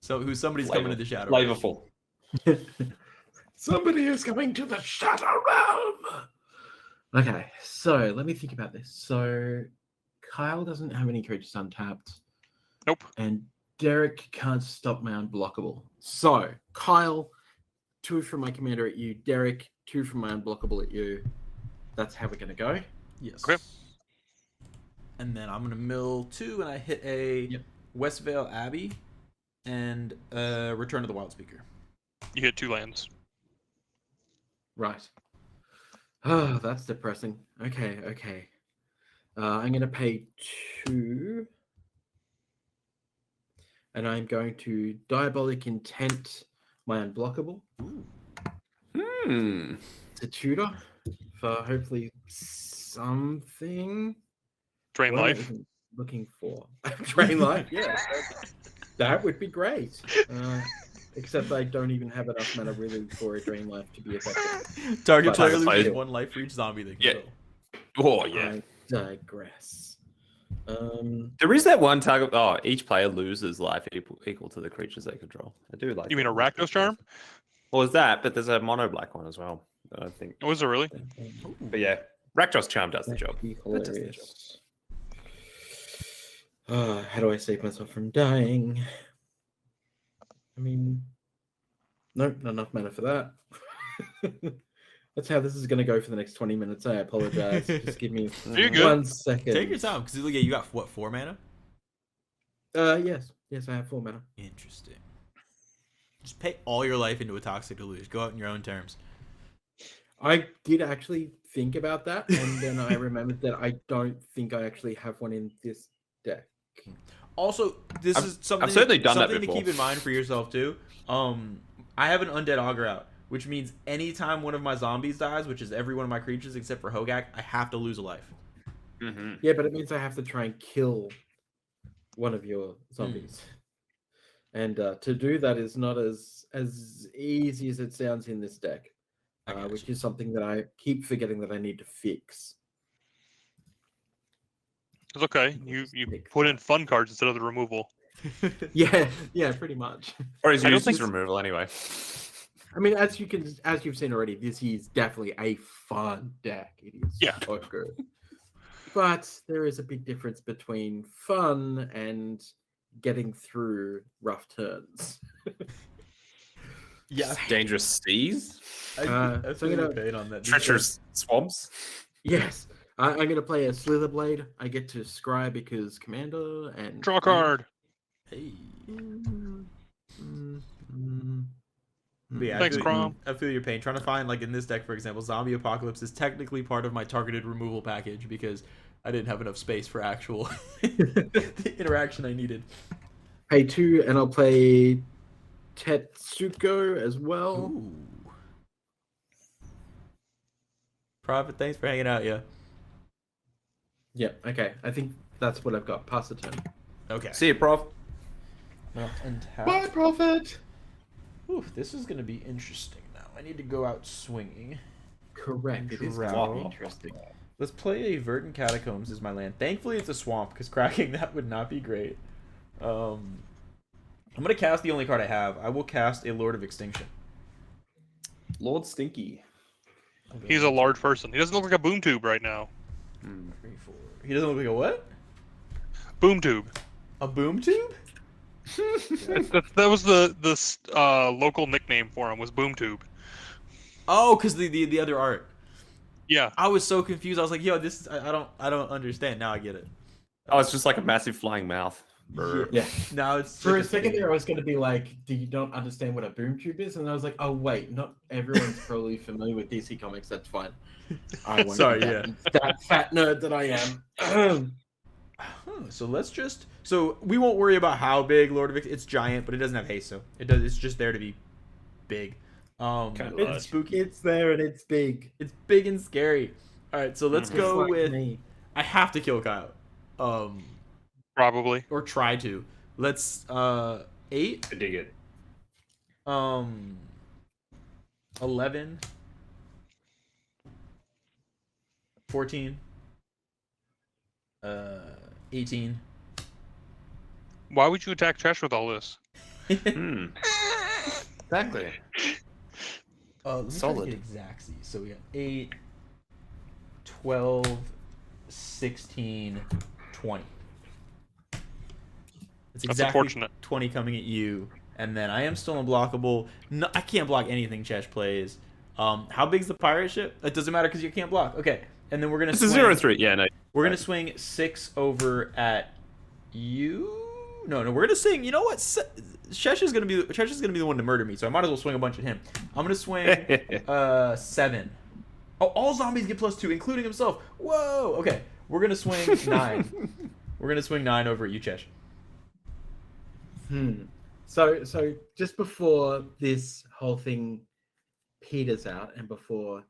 So somebody's coming to the shadow. Flavorful. Somebody is coming to the shadow realm. Okay, so let me think about this. So Kyle doesn't have any creatures untapped. Nope. And Derek can't stop my unblockable. So Kyle, 2 from my commander at you. Derek, 2 from my unblockable at you. That's how we're gonna go. Yes. Okay. And then I'm gonna mill 2, and I hit a Westvale Abbey and Return of the Wild Speaker. You hit 2 lands. Right. Oh, that's depressing. Okay. I'm gonna pay 2. And I'm going to Diabolic Intent my unblockable. To tutor for hopefully something. Drain What am I life. even looking for? Drain life, yeah. That would be great. Except I don't even have enough mana really for a drain life to be effective. Target But player I loses still- 1 life for each zombie they Yeah. control. Oh yeah. I digress. There is that one target. Oh, each player loses life equal to the creatures they control. I do like. You mean that. a Rakdos Charm? Well, is that? But there's a mono black one as well. I think. Oh, is there really? But yeah, Rakdos Charm does the That'd job. be That does the job. hilarious. How do I save myself from dying? I mean, nope, not enough mana for that. That's how this is going to go for the next 20 minutes. I apologize. Just give me You're good. 1 second. Take your time, because you got what, 4 mana? Yes, I have 4 mana. Interesting. Just pay all your life into a Toxic Deluge. Go out on your own terms. I did actually think about that, and then I remembered that I don't think I actually have one in this deck. Also, is something I've certainly done that something to before. keep in mind for yourself too. I have an Undead Augur out, which means anytime one of my zombies dies, which is every one of my creatures except for Hogaak, I have to lose a life. Mm-hmm. Yeah, but it means I have to try and kill one of your zombies. And to do that is not as easy as it sounds in this deck, which is something that I keep forgetting that I need to fix. It's okay. You put in fun cards instead of the removal. Yeah, pretty much. Or he's I don't used think his removal anyway. I mean, as you've seen already, this is definitely a fun deck. It is so good. But there is a big difference between fun and getting through rough turns. Yeah. Dangerous seas. I feel your pain on that. Treacherous swamps. Yes. I'm going to play a Slitherblade. I get to scry because Commander and... Draw a card. Hey. But yeah, Thanks, Kraum. I feel your pain. Trying to find, like in this deck, for example, Zombie Apocalypse is technically part of my targeted removal package because I didn't have enough space for actual the interaction I needed. Pay 2, and I'll play Tetsuko as well. Ooh. Prophet, thanks for hanging out, yeah. Yeah, okay. I think that's what I've got. Pass the turn. Okay. See you, Prof. Bye, Prophet! Ooh, this is going to be interesting now. I need to go out swinging. Correct. It is Draw. interesting. Let's play a Verdant Catacombs as my land. Thankfully, it's a swamp, because cracking that would not be great. I'm going to cast the only card I have. I will cast a Lord of Extinction. Lord Stinky. He's a large person. He doesn't look like a boom tube right now. 3, 4. He doesn't look like a what? Boom tube. A boom tube? That was the local nickname for him, was boom tube. Oh, because the other art. Yeah. I was so confused. I was like, yo, this I don't understand. Now I get it. Oh, it's just like a massive flying mouth. Yeah. Now it's For like a second thing. there, I was going to be like, do you not understand what a boom tube is? And I was like, oh, wait, not everyone's probably familiar with DC Comics. That's fine. I won't Sorry, be that fat nerd that I am. So let's just... So we won't worry about how big Lord of It's giant, but it doesn't have haste, so it's just there to be big. It's spooky. It's there and it's big. It's big and scary. All right, so let's go Like with... me. I have to kill Kyle. Probably. Or try to. Let's 8. I dig it. 11, 14, 18. Why would you attack Chesh with all this? Exactly. Let me Solid. try to get exact. So we got 8, 12, 16, 20. It's That's exactly unfortunate. 20 coming at you, and then I am still unblockable. No, I can't block anything Chesh plays. How big's the pirate ship? It doesn't matter because you can't block. Okay, and then we're gonna. It's a 0-3. Yeah, no. We're gonna swing 6 over at you. No, we're gonna swing. You know what? Chesh is gonna be the one to murder me, so I might as well swing a bunch at him. I'm gonna swing 7. Oh, all zombies get +2, including himself. Whoa. Okay, we're gonna swing 9. We're gonna swing 9 over at you, Chesh. So just before this whole thing peters out and before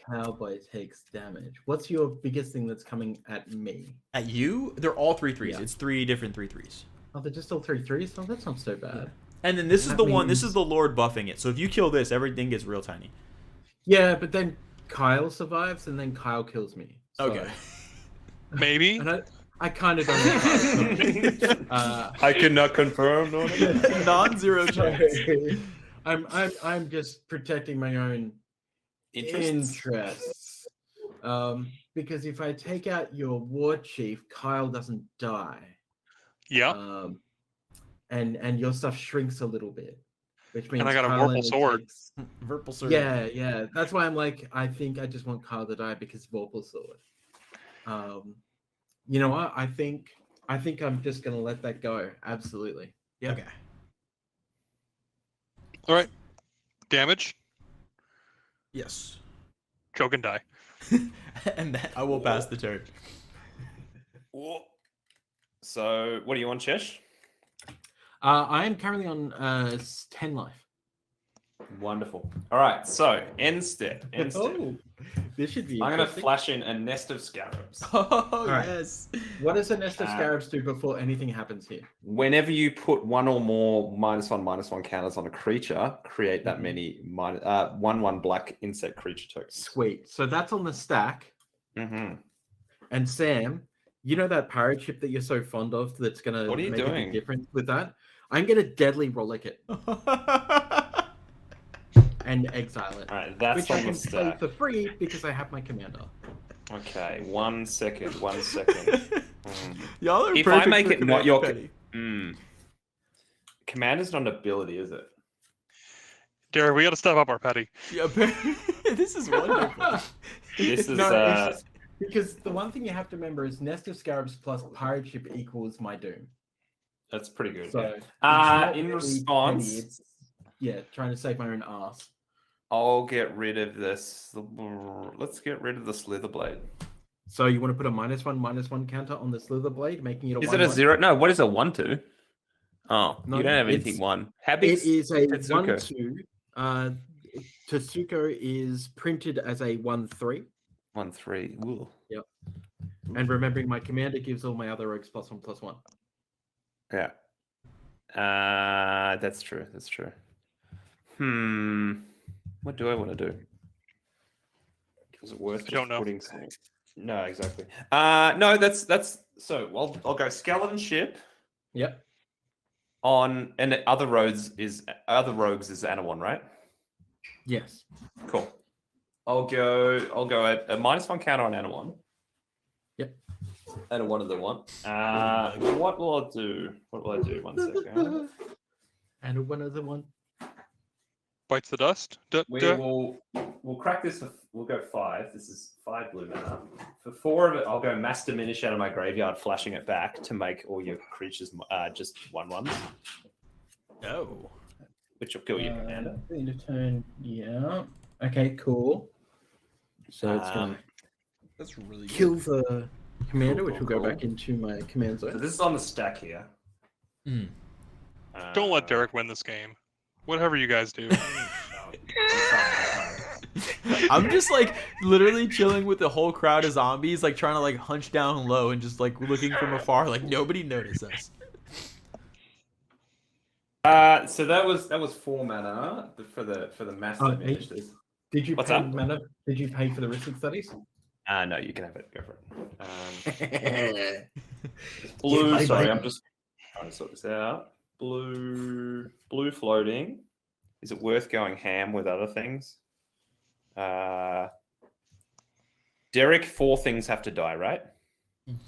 Cowboy takes damage, what's your biggest thing that's coming at me? At you? They're all 3/3s. Yeah. It's 3 different 3/3s. Oh, they're just all 3/3s? Oh, that's not so bad. And then this is That the one. This means- is the Lord buffing it. So if you kill this, everything gets real tiny. Yeah, but then Kyle survives and then Kyle kills me. So, Okay. Maybe. And I kind of don't know. I cannot confirm. No. Non-zero chance. I'm just protecting my own interests. Because if I take out your war chief, Kyle doesn't die. Yeah. And your stuff shrinks a little bit, which means And I got a Kyle Vorpal only sword. takes- Verpal sword. Yeah. That's why I'm like, I think I just want Kyle to die because Vorpal sword. You know what? I think I'm just gonna let that go. Absolutely. Yeah. Okay. All right. Damage. Yes. Choke and die. And then I will pass the turn. So, what do you want, Chesh? I am currently on 10 life. Wonderful. All right, so end step. Oh, this should be. I'm going to interesting. flash in a nest of scarabs. Oh, right. yes. What does a nest of scarabs do before anything happens here? Whenever you put one or more -1/-1 counters on a creature, create that many 1/1 black insect creature tokens. Sweet. So that's on the stack. Mm-hmm. And Sam, you know that pirate ship that you're so fond of that's going What are to you make a doing? big difference with that? I'm going to deadly relic it and exile it. All right, that's Which I on can the play stack. for free because I have my commander. Okay, 1 second. Y'all are If I perfect make for it not your Commander commander's not an ability, is it? Derek, we got to step up our petty. Yeah, this is wonderful. This is No, it's just because the one thing you have to remember is Nest of Scarabs plus Pirate Ship equals my doom. that's pretty good. So yeah. it's not In really response, petty, it's, yeah, trying to save my own ass. I'll get rid of this. Let's get rid of the slither blade. So you want to put a -1/-1 counter on the Slither Blade, making it a Is 1/1? it a 0? No, what is a 1/2? Oh, No, you don't have it's- anything 1. How big It is a Tetsuko? 1/2. Tetsuko is printed as a 1/3. 1/3. Ooh. And remembering my commander gives all my other rogues +1/+1. Yeah. That's true. That's true. What do I want to do? Is it worth I don't just know. putting something? No, exactly. No, that's so. I'll go skeleton ship Yep. on, and other rogues is Anowan, right? Yes. Cool. I'll go at a -1 counter on Anowan. Yep. And a 1 of the 1. What will I do? 1 second. And a 1/1. Bites the dust. We'll crack this. We'll go 5. This is 5 blue mana. For 4 of it, I'll go mass diminish out of my graveyard, flashing it back to make all your creatures just 1/1s, No. which will kill your commander. End of turn. Yeah. Okay. Cool. So it's gonna That's really good. kill the commander, which will go Cool. back into my command So zone. this is on the stack here. Don't let Derek win this game. Whatever you guys do. I'm just like literally chilling with the whole crowd of zombies, like trying to like hunch down low and just like looking from afar, like nobody noticed us. So that was 4 mana for the master mage. Did you What's pay up? mana? Did you pay for the Ristic Studies? No, you can have it. Go for it. Yeah, Blue. bye, Sorry, bye. I'm just trying to sort this out. Blue floating. Is it worth going ham with other things? Derek, 4 things have to die, right?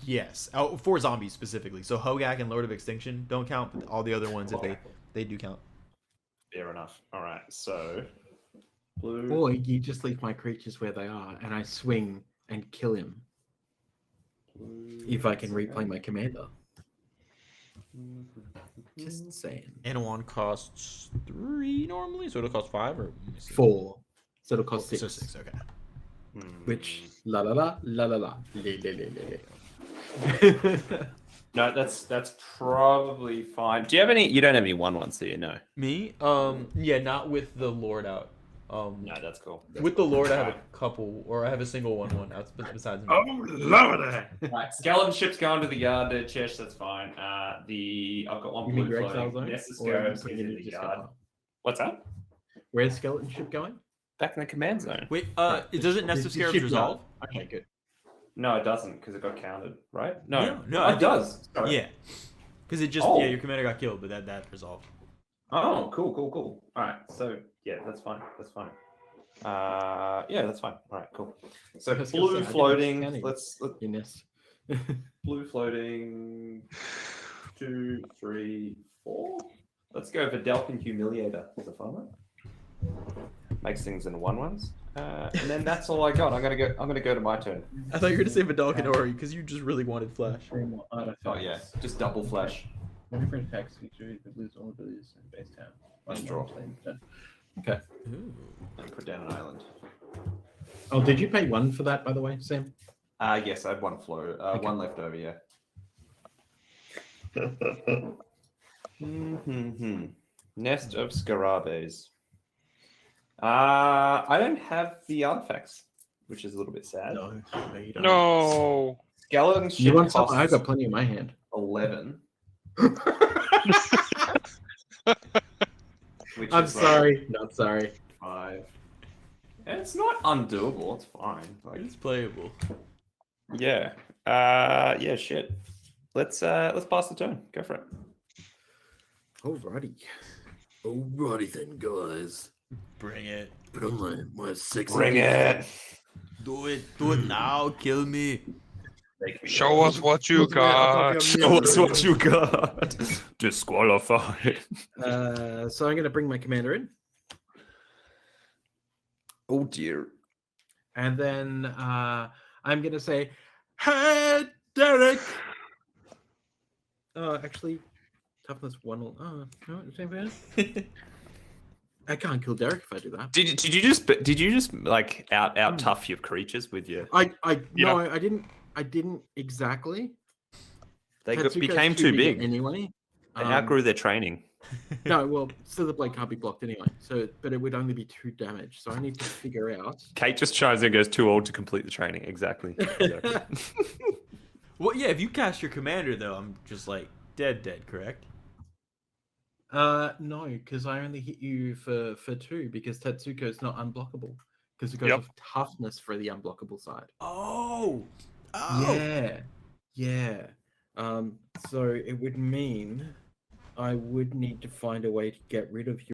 Yes. Oh, 4 zombies specifically. So Hogaak and Lord of Extinction don't count, but all the other ones, if they do count. Fair enough. All right. So blue. Or you just leave my creatures where they are, and I swing and kill him. If I can replay my commander. Just saying. Anowan costs 3 normally, so it'll cost 5 or 4. So it'll cost 6. So 6, okay. Which la la la la la la le le le le. No, that's probably fine. Do you have any? You don't have any 1/1s, do you? No. Me? Yeah, not with the Lord out. No, that's cool. With the Lord, I have a couple, or I have a single 1/1 out besides me. Oh, Lord! Right, skeleton ship's going to the yard to Chesh, that's fine. I've got 1 You mean blue your exile floating. zone? Nessus Or are you goes putting in it the in just yard. up? What's that? Where's skeleton ship going? Back in the command zone. Wait, it doesn't Nessus Scarabs shipyard. resolve? Okay, good. No, it doesn't, because it got counted, right? No, Oh, I it think- does. Sorry. Yeah. Because it just, Oh. yeah, your commander got killed, but that resolved. Oh, cool. All right, so yeah, that's fine. Yeah, that's fine. All right, cool. So I was gonna say, blue I didn't floating. understand Let's Yes. blue floating. 2, 3, 4. Let's go for Delphin Humiliator as a farmer. Makes things in 1/1s. And then that's all I got. I'm gonna go to my turn. I thought you were going to say Vidalcan Ori, because you just really wanted Flash. Oh yeah, just double flash. When different attacks feature, you could lose all abilities in base town. Let's draw. Okay. Ooh. And put down an island. Oh, did you pay 1 for that, by the way, Sam? Yes, I had 1 flow. 1 left over. Yeah. Nest of Scarabes. I don't have the artifacts, which is a little bit sad. No, you don't. No. Skeleton You ship want some? costs I've got plenty in my hand. 11. Which I'm is sorry. Not sorry. 5. And it's not undoable. It's fine. Like, It's playable. yeah. Yeah. Shit. Let's pass the turn. Go for it. Alrighty. Alrighty then, guys. Bring it. Put on my sexy. Bring it. Do it now. Kill me. Show us what you got. Show us what you got. Disqualified. So I'm going to bring my commander in, Oh dear. and then I'm going to say, "Hey, Derek." Actually, toughness 1. Oh, no, same thing. I can't kill Derek if I do that. Did you just like out tough your creatures with your? No, I didn't exactly. They Tetsuko's became too big. anyway. They outgrew their training. No, well, Slither Blade can't be blocked anyway. So, but it would only be 2 damage. So I need to figure out. Kate just chimes in and goes too old to complete the training. Exactly. Well, yeah, if you cast your commander, though, I'm just like dead, correct? No, because I only hit you for 2 because Tetsuko is not unblockable because it goes off toughness for the unblockable side. Oh. Yeah. So it would mean I would need to find a way to get rid of your